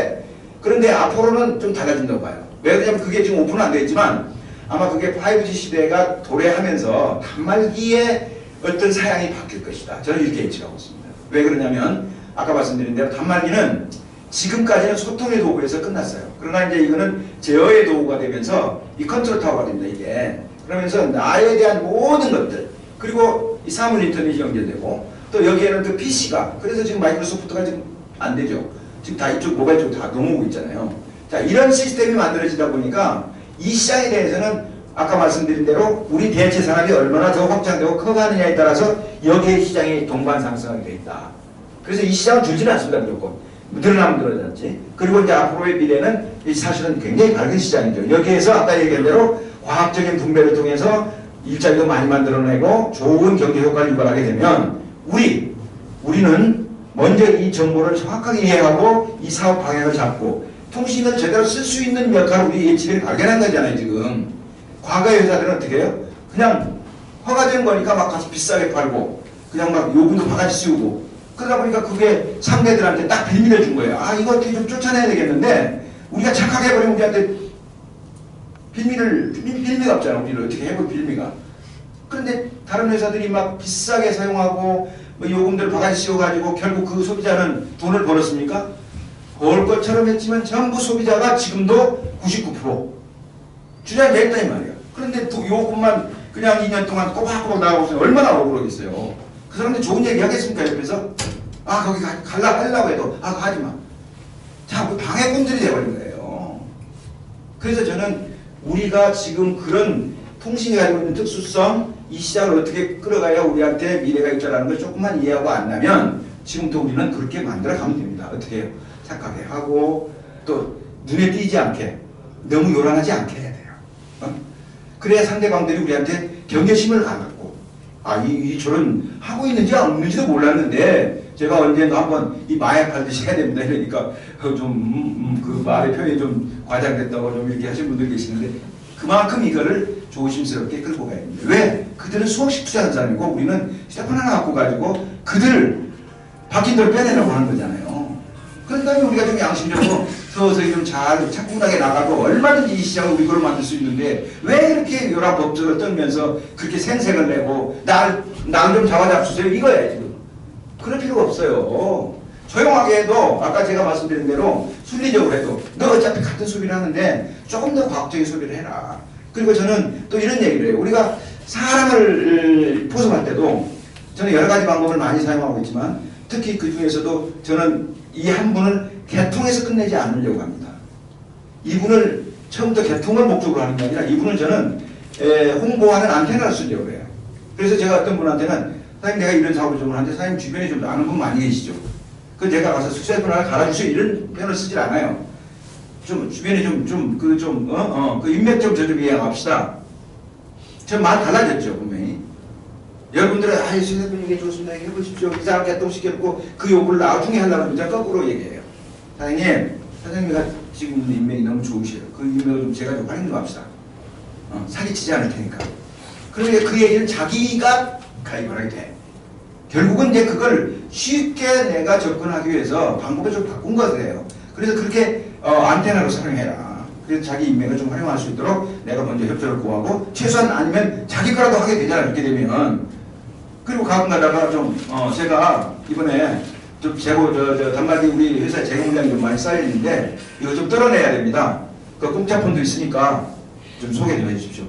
그런데 앞으로는 좀 달라진다고 봐요. 왜 그러냐면 그게 지금 오픈은 안 되어 있지만 아마 그게 5G 시대가 도래하면서 단말기에 어떤 사양이 바뀔 것이다. 저는 이렇게 예측하고 있습니다. 왜 그러냐면 아까 말씀드린 대로 단말기는 지금까지는 소통의 도구에서 끝났어요. 그러나 이제 이거는 제어의 도구가 되면서 이 컨트롤 타워가 됩니다. 이게. 그러면서 나에 대한 모든 것들 그리고 이 사물 인터넷이 연결되고 또 여기에는 그 PC가 그래서 지금 마이크로소프트가 지금 안 되죠. 지금 다 이쪽 모바일 쪽 다 넘어오고 있잖아요. 자, 이런 시스템이 만들어지다 보니까 이 시장에 대해서는 아까 말씀드린 대로 우리 대체 산업이 얼마나 더 확장되고 커가느냐에 따라서 여기에 시장이 동반상승하게 돼 있다. 그래서 이 시장은 줄지는 않습니다. 무조건. 늘어나면 늘어났지. 그리고 이제 앞으로의 미래는 사실은 굉장히 밝은 시장이죠. 여기에서 아까 얘기한 대로 과학적인 분배를 통해서 일자리도 많이 만들어내고 좋은 경제 효과를 유발하게 되면 우리는 먼저 이 정보를 정확하게 이해하고 이 사업 방향을 잡고 통신을 제대로 쓸 수 있는 역할을 우리 HBM이 발견한 거잖아요. 지금. 과거의 회사들은 어떻게 해요? 그냥 허가된 거니까 막 가서 비싸게 팔고 그냥 막 요금도 바가지 씌우고 그러다 보니까 그게 상대들한테 딱 빌미를 준 거예요. 아 이거 어떻게 좀 쫓아내야 되겠는데 우리가 착하게 해버리면 우리한테 빌미가 없잖아. 우리를 어떻게 해볼 빌미가. 그런데 다른 회사들이 막 비싸게 사용하고 뭐 요금들 바가지 씌워가지고 결국 그 소비자는 돈을 벌었습니까? 벌 것처럼 했지만 전부 소비자가 지금도 99% 주장이 됐다 이 말이야. 그런데 요금만 그냥 2년 동안 꼬박꼬박 나가고 얼마나 억울하겠어요. 그 사람들 좋은 얘기 하겠습니까? 옆에서 아 거기 하려고 해도 아 가지마. 자 방해꾼들이 돼버린 거예요. 그래서 저는 우리가 지금 그런 통신이 가지고 있는 특수성 이 시장을 어떻게 끌어가야 우리한테 미래가 있다는 걸 조금만 이해하고 안다면 지금부터 우리는 그렇게 만들어 가면 됩니다. 어떻게 해요? 착하게 하고 또 눈에 띄지 않게 너무 요란하지 않게 해야 돼요. 그래야 상대방들이 우리한테 경계심을 갖고 저런 하고 있는지 없는지도 몰랐는데 제가 언젠가 한번 이 마약 팔듯이 해야 됩니다. 이러니까 그 말의 표현이 좀 과장됐다고 좀 이렇게 하신 분들 계시는데 그만큼 이거를 조심스럽게 끌고 가야 됩니다. 왜? 그들은 수억씩 투자한 사람이고 우리는 휴대폰 하나 갖고 가지고 그들 바뀐 대로 빼내려고 하는 거잖아요. 그러니까 우리가 좀 양심적으로 서서히 좀 잘 차분하게 나가고 얼마든지 이 시장을 우리 거로 만들 수 있는데 왜 이렇게 여러 법적을 떨면서 그렇게 생색을 내고 날 좀 잡아잡수세요 이거야 지금. 그럴 필요가 없어요. 조용하게 해도 아까 제가 말씀드린 대로 순리적으로 해도 너 어차피 같은 소비를 하는데 조금 더 과학적인 소비를 해라. 그리고 저는 또 이런 얘기를 해요. 우리가 사람을 포섭할 때도 저는 여러 가지 방법을 많이 사용하고 있지만 특히 그 중에서도 저는 이 한 분을 개통해서 끝내지 않으려고 합니다. 이분을 처음부터 개통을 목적으로 하는 게 아니라 이분을 저는 홍보하는 안테나를 쓰려고 해요. 그래서 제가 어떤 분한테는 사장님 내가 이런 사업을 좀 하는데 사장님 주변에 좀 아는 분 많이 계시죠. 그 제가 가서 수세권 하나 갈아주세요 이런 표현을 쓰질 않아요. 좀 주변에 그 인맥 좀 저 좀 이해합시다. 전 많이 달라졌죠 분명히. 여러분들은 수세권 이게 좋습니다. 해보십시오. 이 사람 개통시켜놓고 그 요구를 나중에 하려고 문자 거꾸로 얘기해요. 사장님이 지금 있는 인맥이 너무 좋으셔요. 그 인맥을 좀 제가 좀 활용 좀 합시다. 사기치지 않을 테니까. 그러니까 그 얘기는 자기가 가입을 하게 돼. 결국은 이제 그걸 쉽게 내가 접근하기 위해서 방법을 좀 바꾼 거예요. 그래서 그렇게 안테나로 사용해라. 그래서 자기 인맥을 좀 활용할 수 있도록 내가 먼저 협조를 구하고 최소한 아니면 자기 거라도 하게 되잖아요. 이렇게 되면. 그리고 가끔 가다가 제가 이번에 좀 단말기 우리 회사 재고 물량이 좀 많이 쌓여있는데 이거 좀 떨어내야 됩니다. 그 공짜폰도 있으니까 좀 소개 좀 해주십시오.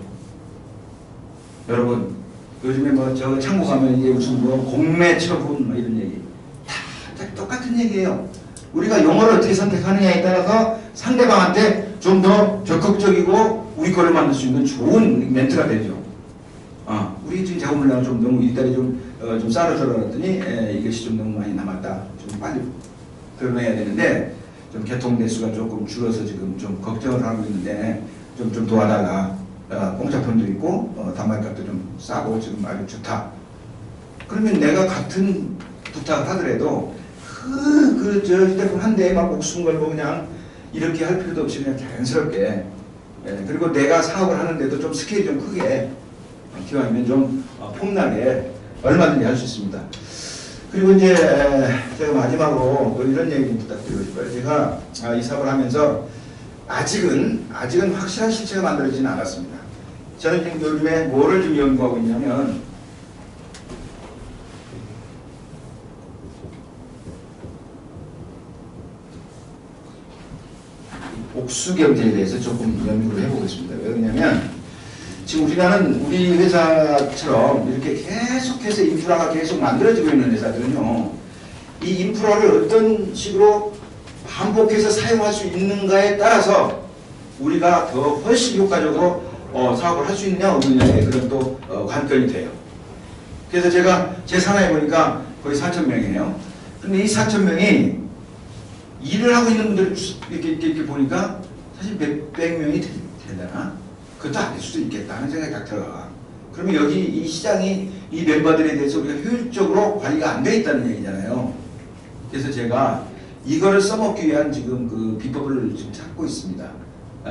여러분 요즘에 저 창고 가면 이게 무슨 공매 처분 이런 얘기 다 똑같은 얘기예요. 우리가 용어를 어떻게 선택하느냐에 따라서 상대방한테 좀 더 적극적이고 우리 거를 만들 수 있는 좋은 멘트가 되죠. 우리 지금 재고 물량을 좀 너무 이달에 좀 쌀아줘라 그랬더니 이것이 좀 너무 많이 남았다. 좀 빨리 드러내야 되는데 좀 개통 대수가 조금 줄어서 지금 좀 걱정을 하고 있는데 좀 도와달라. 공짜폰도 있고 단말값도 좀 싸고 지금 아주 좋다. 그러면 내가 같은 부탁을 하더라도 저 휴대폰 한 대에 막 목숨 걸고 그냥 이렇게 할 필요도 없이 그냥 자연스럽게 그리고 내가 사업을 하는데도 좀 스케일이 좀 크게 기왕이면 좀 폭나게 얼마든지 할 수 있습니다. 그리고 이제 제가 마지막으로 또 이런 얘기 좀 부탁드리고 싶어요. 제가 이 사업을 하면서 아직은 확실한 실체가 만들어지진 않았습니다. 저는 지금 요즘에 뭐를 좀 연구하고 있냐면 옥수 경제에 대해서 조금 연구를 해보겠습니다. 왜 그러냐면 지금 우리 회사처럼 이렇게 계속해서 인프라가 계속 만들어지고 있는 회사들은요, 이 인프라를 어떤 식으로 반복해서 사용할 수 있는가에 따라서 우리가 더 훨씬 효과적으로 사업을 할 수 있느냐 없느냐의 그런 또 관건이 돼요. 그래서 제가 제 산하에 보니까 거의 4,000명이에요. 근데 이 4,000명이 일을 하고 있는 분들 이렇게 보니까 사실 몇백 명이 되려나? 그것도 안 될 수도 있겠다는 생각이 딱 들어가. 그러면 여기 이 시장이 이 멤버들에 대해서 우리가 효율적으로 관리가 안 돼 있다는 얘기잖아요. 그래서 제가 이거를 써먹기 위한 지금 그 비법을 지금 찾고 있습니다.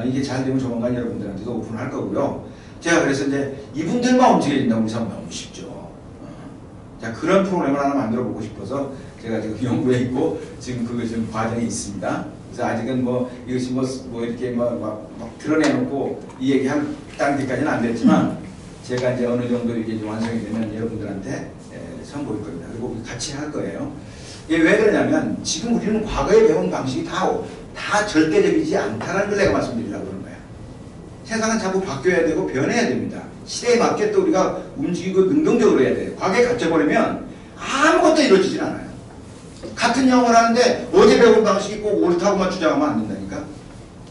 이게 잘 되면 조만간 여러분들한테도 오픈할 거고요. 제가 그래서 이제 이분들만 움직여진다고 우리 사업 너무 쉽죠. 자, 그런 프로그램을 하나 만들어 보고 싶어서 제가 지금 연구해 있고 지금 그거 지금 과정에 있습니다. 그래서 아직은 이것이 이렇게 막 드러내놓고 이 얘기 할 단계까지는 안 됐지만 제가 이제 어느 정도 이게 완성이 되면 여러분들한테 선보일 겁니다. 그리고 같이 할 거예요. 이게 왜 그러냐면 지금 우리는 과거에 배운 방식이 다 절대적이지 않다는 걸 내가 말씀드리려고 그러는 거예요. 세상은 자꾸 바뀌어야 되고 변해야 됩니다. 시대에 맞게 또 우리가 움직이고 능동적으로 해야 돼요. 과거에 갇혀버리면 아무것도 이루어지진 않아요. 같은 영어를 하는데 어제 배운 방식이 꼭 옳다고만 주장하면 안 된다니까.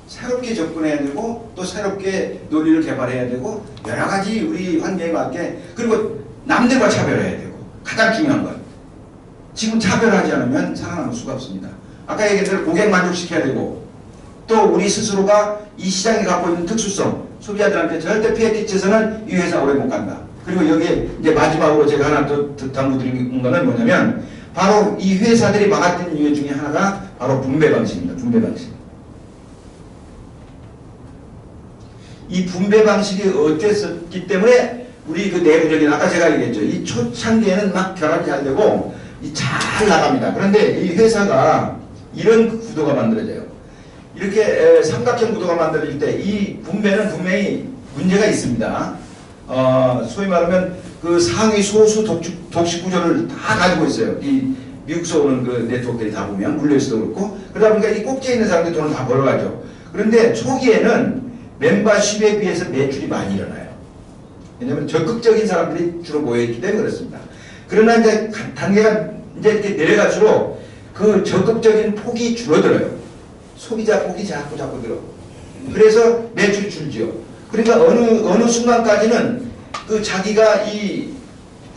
새롭게 접근해야 되고 또 새롭게 논리를 개발해야 되고 여러 가지 우리 환경에 맞게 그리고 남들과 차별해야 되고 가장 중요한 건 지금 차별하지 않으면 살아남을 수가 없습니다. 아까 얘기한 대로 고객 만족시켜야 되고 또 우리 스스로가 이 시장이 갖고 있는 특수성 소비자들한테 절대 피해 끼쳐서는 이 회사 오래 못 간다. 그리고 여기에 이제 마지막으로 제가 하나 또 당부드린 거는 뭐냐면 바로 이 회사들이 망했던 이유 중에 하나가 바로 분배 방식입니다. 분배 방식. 이 분배 방식이 어땠었기 때문에 우리 그 내부적인 아까 제가 얘기했죠. 이 초창기에는 막 결합이 잘 되고 잘 나갑니다. 그런데 이 회사가 이런 구도가 만들어져요. 이렇게 삼각형 구도가 만들어질 때 이 분배는 분명히 문제가 있습니다. 소위 말하면 그 상위 소수 독식 구조를 다 가지고 있어요. 이 미국에서 오는 그 네트워크들이 다 보면 물류에서도 그렇고 그러다 보니까 이 꼭지에 있는 사람들이 돈을 다 벌어가죠. 그런데 초기에는 멤버십에 비해서 매출이 많이 일어나요. 왜냐하면 적극적인 사람들이 주로 모여있기 때문에 그렇습니다. 그러나 이제 단계가 이제 이렇게 내려갈수록 그 적극적인 폭이 줄어들어요. 소비자 폭이 자꾸 늘어. 그래서 매출이 줄지요. 그러니까 어느 순간까지는 그 자기가 이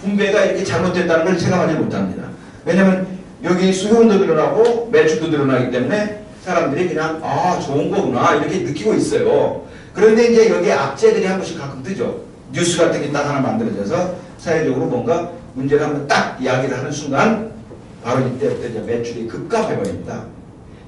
분배가 이렇게 잘못됐다는 걸 체감하지 못합니다. 왜냐하면 여기 수요도 늘어나고 매출도 늘어나기 때문에 사람들이 그냥 좋은 거구나 이렇게 느끼고 있어요. 그런데 이제 여기에 악재들이 한 번씩 가끔 뜨죠. 뉴스 같은 게 딱 하나 만들어져서 사회적으로 뭔가 문제를 한번 딱 이야기를 하는 순간 바로 이때부터 이제 매출이 급감해버립니다.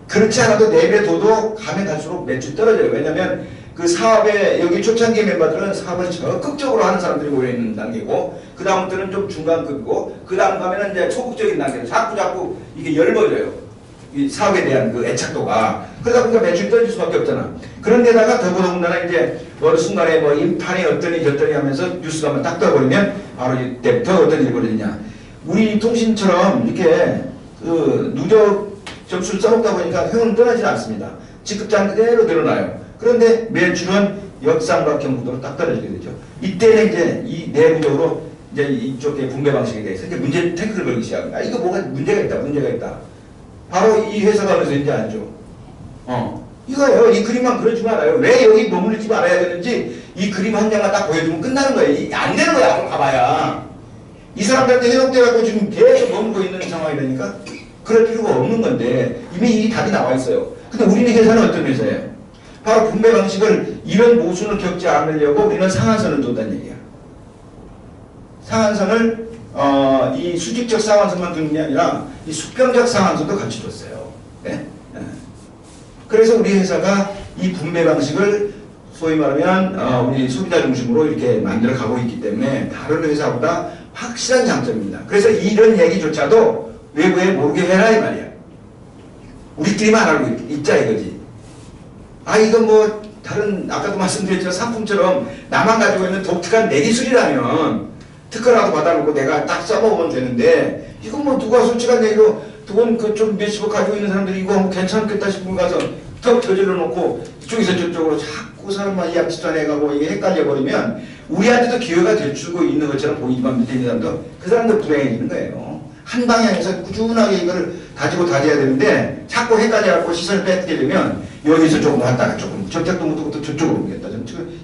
그렇지 않아도 내배둬도 가면 갈수록 매출이 떨어져요. 왜냐하면 그 사업에 여기 초창기 멤버들은 사업을 적극적으로 하는 사람들이 모여있는 단계고 그 다음부터는 좀 중간급이고 그 다음 가면은 이제 소극적인 단계로 자꾸 이게 열버져요. 이 사업에 대한 그 애착도가. 그러다 보니까 매출이 떨어질 수밖에 없잖아. 그런데다가 더군다나 이제 어느 순간에 뭐 인판이 어떠니 저떠니 하면서 뉴스가 한번 딱 떠버리면 바로 이때부터 어떤 일이 벌어지냐. 우리 통신처럼 이렇게 그 누적 점수를 써놓다 보니까 회원은 떠나지 않습니다. 직급장 그대로 늘어나요. 그런데 매출은 역삼각형 구도로 딱 떨어지게 되죠. 이때는 이제 이 내부적으로 이제 이쪽에 분배 방식에 대해서 이제 문제 태클을 걸기 시작합니다. 이거 뭐가 문제가 있다. 바로 이 회사가 어디서 있는지 알죠? 이거예요. 이 그림만 그려주면 알아요. 왜 여기 머물리지 말아야 되는지 이 그림 한 장만 딱 보여주면 끝나는 거예요. 안 되는 거야. 한번 가봐야. 이 사람들한테 해독돼갖고 지금 계속 머물고 있는 상황이라니까 그럴 필요가 없는 건데 이미 이 답이 나와 있어요. 근데 우리는 회사는 어떤 회사예요? 바로 분배 방식을 이런 모순을 겪지 않으려고 우리는 상한선을 둔다는 얘기야. 상한선을 이 수직적 상한선만 두는 게 아니라 이 수평적 상한선도 같이 뒀어요. 네? 그래서 우리 회사가 이 분배 방식을 소위 말하면 우리 소비자 중심으로 이렇게 만들어 가고 있기 때문에 다른 회사보다 확실한 장점입니다. 그래서 이런 얘기조차도 외부에 모르게 해라 이 말이야. 우리끼리만 알고 있자 이거지. 이건 뭐 다른 아까도 말씀드렸지만 상품처럼 나만 가지고 있는 독특한 내 기술이라면 특허라도 받아놓고 내가 딱 써먹으면 되는데 이건 뭐 누가 솔직한 얘기로 돈 그 좀 몇십억 가지고 있는 사람들이 이거 뭐 괜찮겠다 싶으면 가서 턱 저질러 놓고 이쪽에서 저쪽으로 자꾸 사람만 이약치도 해가고 이게 헷갈려 버리면 우리한테도 기회가 되주고 있는 것처럼 보이지만 밑에 있는 사람도 그 사람도 불행해지는 거예요. 한 방향에서 꾸준하게 이걸 다져야 되는데 자꾸 헷갈려갖고 시선을 뺏게 되면 여기서 조금 왔다가 조금 저쪽도 못하고 또 저쪽으로 오겠다.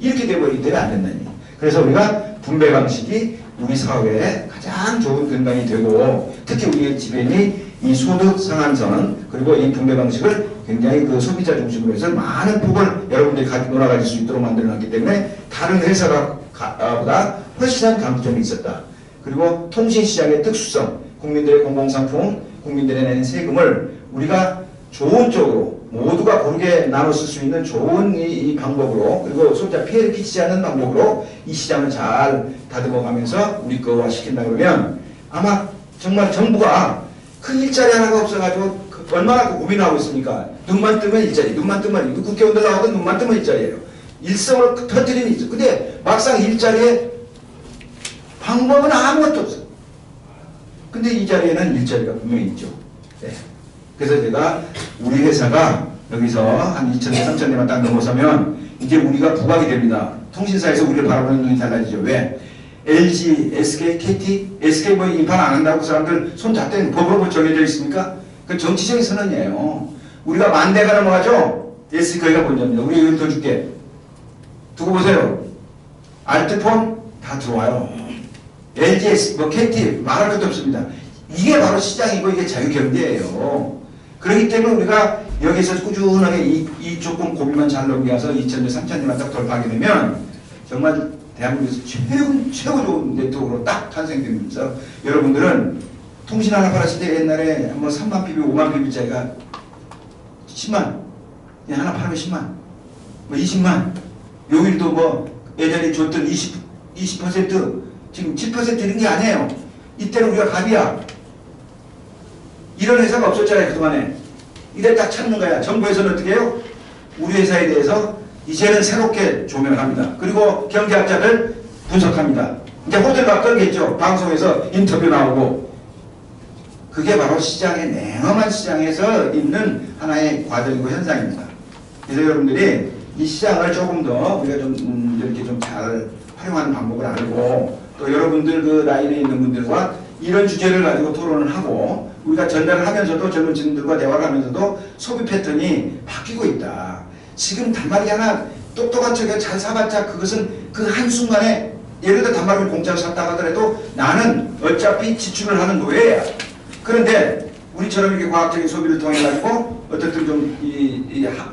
이렇게 돼버리기 때문에 안 된다니. 그래서 우리가 분배 방식이 우리 사회에 가장 좋은 근간이 되고 특히 우리의 지배인이 이 소득 상한선 그리고 이 분배 방식을 굉장히 그 소비자 중심으로 해서 많은 폭을 여러분들이 놀아가질 수 있도록 만들어놨기 때문에 다른 회사보다 훨씬 강점이 있었다. 그리고 통신시장의 특수성, 국민들의 공공상품, 국민들의 내는 세금을 우리가 좋은 쪽으로 모두가 고르게 나눠 쓸 수 있는 좋은 이 방법으로 그리고 소비자 피해를 끼치지 않는 방법으로 이 시장을 잘 다듬어가면서 우리 거화 시킨다 그러면 아마 정말 정부가 큰 일자리 하나가 없어가지고 얼마나 고민하고 있습니까? 눈만 뜨면 일자리, 눈만 뜨면 국회의원들 나오던 눈만 뜨면 일자리예요. 일성을 터뜨리는 일자리. 근데 막상 일자리에 방법은 아무것도 없어요. 근데 이 자리에는 일자리가 분명히 있죠. 네. 그래서 제가 우리 회사가 여기서 한 2,000대, 3,000대만 딱 넘어서면 이제 우리가 부각이 됩니다. 통신사에서 우리를 바라보는 눈이 달라지죠. 왜? LG, SK, KT, SK 뭐 인판 안 한다고 그 사람들 손 잡대는 법으로 정해져 있습니까? 그 정치적인 선언이에요. 우리가 만 대가 넘어가죠? SK가 먼저입니다. 우리 이걸 더 줄게. 두고 보세요. 알트폰 다 들어와요. LG, 뭐 KT 말할 것도 없습니다. 이게 바로 시장이고 이게 자유경제예요. 그렇기 때문에 우리가 여기서 꾸준하게 이 조금 고비만 잘 넘겨서 2,000대, 3,000대만 딱 돌파하게 되면 정말 대한민국에서 최고 좋은 네트워크로 딱 탄생되면서 여러분들은 통신 하나 팔았을 때 옛날에 뭐 3만 PB, 5만 PB짜리가 10만, 하나 팔면 10만, 뭐 20만, 요일도 뭐 예전에 줬던 20% 지금 7% 이런 게 아니에요. 이때는 우리가 갑이야. 이런 회사가 없었잖아요, 그동안에. 이래 딱 찾는 거야. 정부에서는 어떻게 해요? 우리 회사에 대해서 이제는 새롭게 조명합니다. 그리고 경제학자들 분석합니다. 이제 호들갑 떨겠죠. 방송에서 인터뷰 나오고. 그게 바로 시장의 냉엄한 시장에서 있는 하나의 과정이고 현상입니다. 그래서 여러분들이 이 시장을 조금 더 우리가 좀 이렇게 좀 잘 활용하는 방법을 알고 또 여러분들 그 라인에 있는 분들과 이런 주제를 가지고 토론을 하고 우리가 전달을 하면서도 젊은 층들과 대화를 하면서도 소비 패턴이 바뀌고 있다. 지금 단말기 하나 똑똑한 척에 잘 사봤자 그것은 그 한순간에 예를 들어 단말기를 공짜로 샀다 하더라도 나는 어차피 지출을 하는 노예야. 그런데 우리처럼 이렇게 과학적인 소비를 통해 가지고 어떻든 좀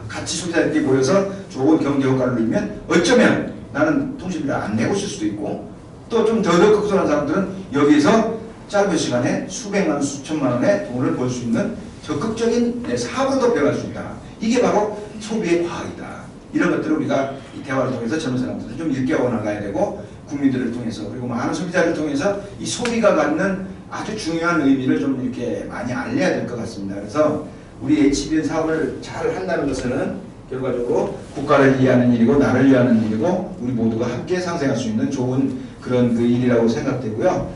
같이 소비자들끼리 모여서 좋은 경제 효과를 누리면 어쩌면 나는 통신비를 안 내고 있을 수도 있고 또 좀 더 극소한 사람들은 여기서 짧은 시간에 수백만 원, 수천만 원의 돈을 벌 수 있는 적극적인 사업으로도 변할 수 있다. 이게 바로 소비의 과학이다. 이런 것들을 우리가 이 대화를 통해서 젊은 사람들을 좀 일깨워 나가야 되고 국민들을 통해서 그리고 많은 소비자를 통해서 이 소비가 갖는 아주 중요한 의미를 좀 이렇게 많이 알려야 될 것 같습니다. 그래서 우리 HBN 사업을 잘 한다는 것은 결과적으로 국가를 이해하는 일이고 나를 이해하는 일이고 우리 모두가 함께 상생할 수 있는 좋은 그런 그 일이라고 생각되고요.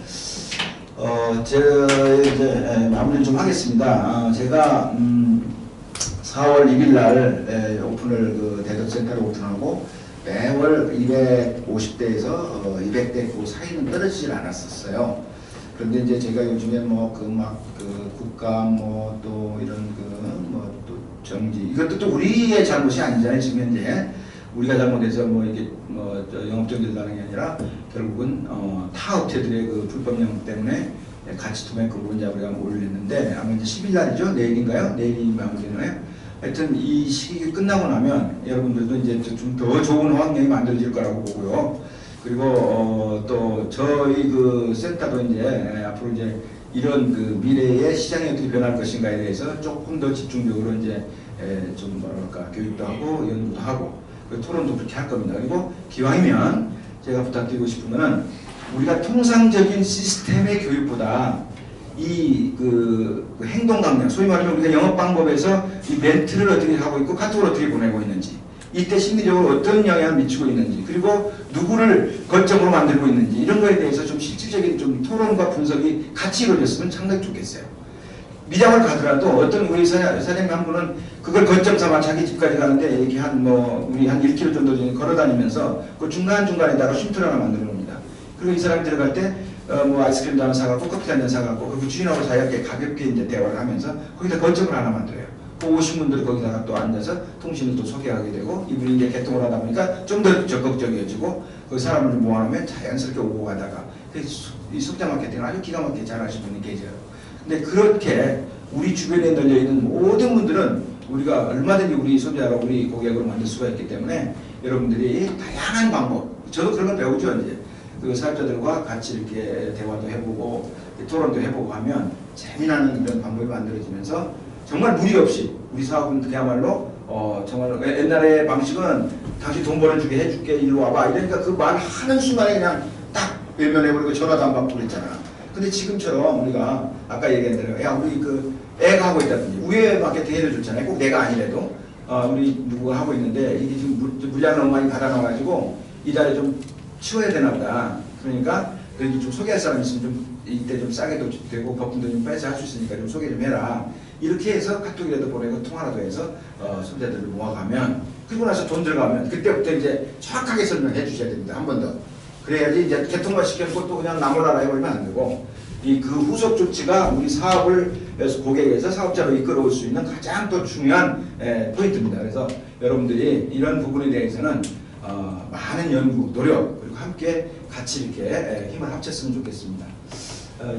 제가 이제 마무리를 좀 하겠습니다. 제가 4월 1일 날 오픈을 그 대덕센터를 오픈하고 매월 250대에서 200대 그 사이는 떨어지질 않았었어요. 그런데 이제 제가 요즘에 뭐 그 국가 뭐 또 이런 뭐 또 정지 이것도 또 우리의 잘못이 아니잖아요. 지금 현재 우리가 잘못해서 뭐 이게 뭐 영업정지를 하는 게 아니라 결국은 타 업체들의 그 불법 영업 때문에 가치 투매 그 부분 우리가 올렸는데 아마 이제 10일 날이죠. 내일인가요? 내일이 마무리나요? 하여튼 이 시기 끝나고 나면 여러분들도 이제 좀 더 좋은 환경이 만들어질 거라고 보고요. 그리고 또 저희 그 센터도 이제 앞으로 이제 이런 그 미래의 시장이 어떻게 변할 것인가에 대해서 조금 더 집중적으로 이제 좀 뭐랄까 교육도 하고 연구도 하고 토론도 그렇게 할 겁니다. 그리고 기왕이면 제가 부탁드리고 싶은 거는 우리가 통상적인 시스템의 교육보다 이 그 행동 강령, 소위 말하면 우리가 영업 방법에서 이 멘트를 어떻게 하고 있고 카톡을 어떻게 보내고 있는지, 이때 심리적으로 어떤 영향을 미치고 있는지, 그리고 누구를 거점으로 만들고 있는지 이런 거에 대해서 좀 실질적인 좀 토론과 분석이 같이 이루어졌으면 상당히 좋겠어요. 미장을 가더라도 어떤 우리 사장님 한 분은 그걸 거점 삼아 자기 집까지 가는데 이렇게 우리 한 1km 정도 걸어 다니면서 그 중간중간에다가 쉼터를 하나 만들어 놉니다. 그리고 이 사람이 들어갈 때 뭐 아이스크림도 하나 사갖고 커피 한잔 사갖고 그리고 주인하고 자유롭게 가볍게 이제 대화를 하면서 거기다 거점을 하나 만들어요. 그 오신 분들이 거기다가 또 앉아서 통신을 또 소개하게 되고 이분이 이제 개통을 하다 보니까 좀 더 적극적이어지고 그 사람을 모아놓으면 자연스럽게 오고 가다가 이 속자 마케팅을 아주 기가 막히게 잘하시는 분이 계세요. 근데 그렇게 우리 주변에 널려있는 모든 분들은 우리가 얼마든지 우리 소비자가 우리 고객으로 만들 수가 있기 때문에 여러분들이 다양한 방법, 저도 그런 걸 배우죠. 이제 그 사업자들과 같이 이렇게 대화도 해보고 토론도 해보고 하면 재미나는 이런 방법이 만들어지면서 정말 무리 없이 우리 사업은 그야말로 정말 옛날의 방식은 당신 돈 벌어주게 해줄게 일로 와봐 이러니까 그 말 하는 순간에 그냥 딱 외면해버리고 전화도 안 받고 그랬잖아. 근데 지금처럼 우리가 아까 얘기한 대로 야 우리 그 애가 하고 있다든지 우회 마케팅 해줬잖아요. 꼭 내가 아니래도 우리 누구가 하고 있는데 이게 지금 물량을 너무 많이 받아 놔가지고 이 달에 좀 치워야 되나 보다. 그러니까 그래도 좀 소개할 사람 있으면 좀 이때 좀 싸게도 되고 거품도 좀 빼서 할 수 있으니까 좀 소개 좀 해라. 이렇게 해서 카톡이라도 보내고 통화라도 해서 소비자들을 모아가면 그리고 나서 돈 들어가면 그때부터 이제 정확하게 설명해 주셔야 됩니다. 한 번 더. 그래야지 이제 개통만 시켜놓고 또 그냥 나몰라라 해버리면 안 되고 이 그 후속 조치가 우리 사업을 고객에서 사업자로 이끌어올 수 있는 가장 또 중요한 포인트입니다. 그래서 여러분들이 이런 부분에 대해서는 많은 연구, 노력 그리고 함께 같이 이렇게 힘을 합쳤으면 좋겠습니다.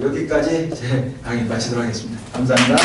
여기까지 제 강의 마치도록 하겠습니다. 감사합니다.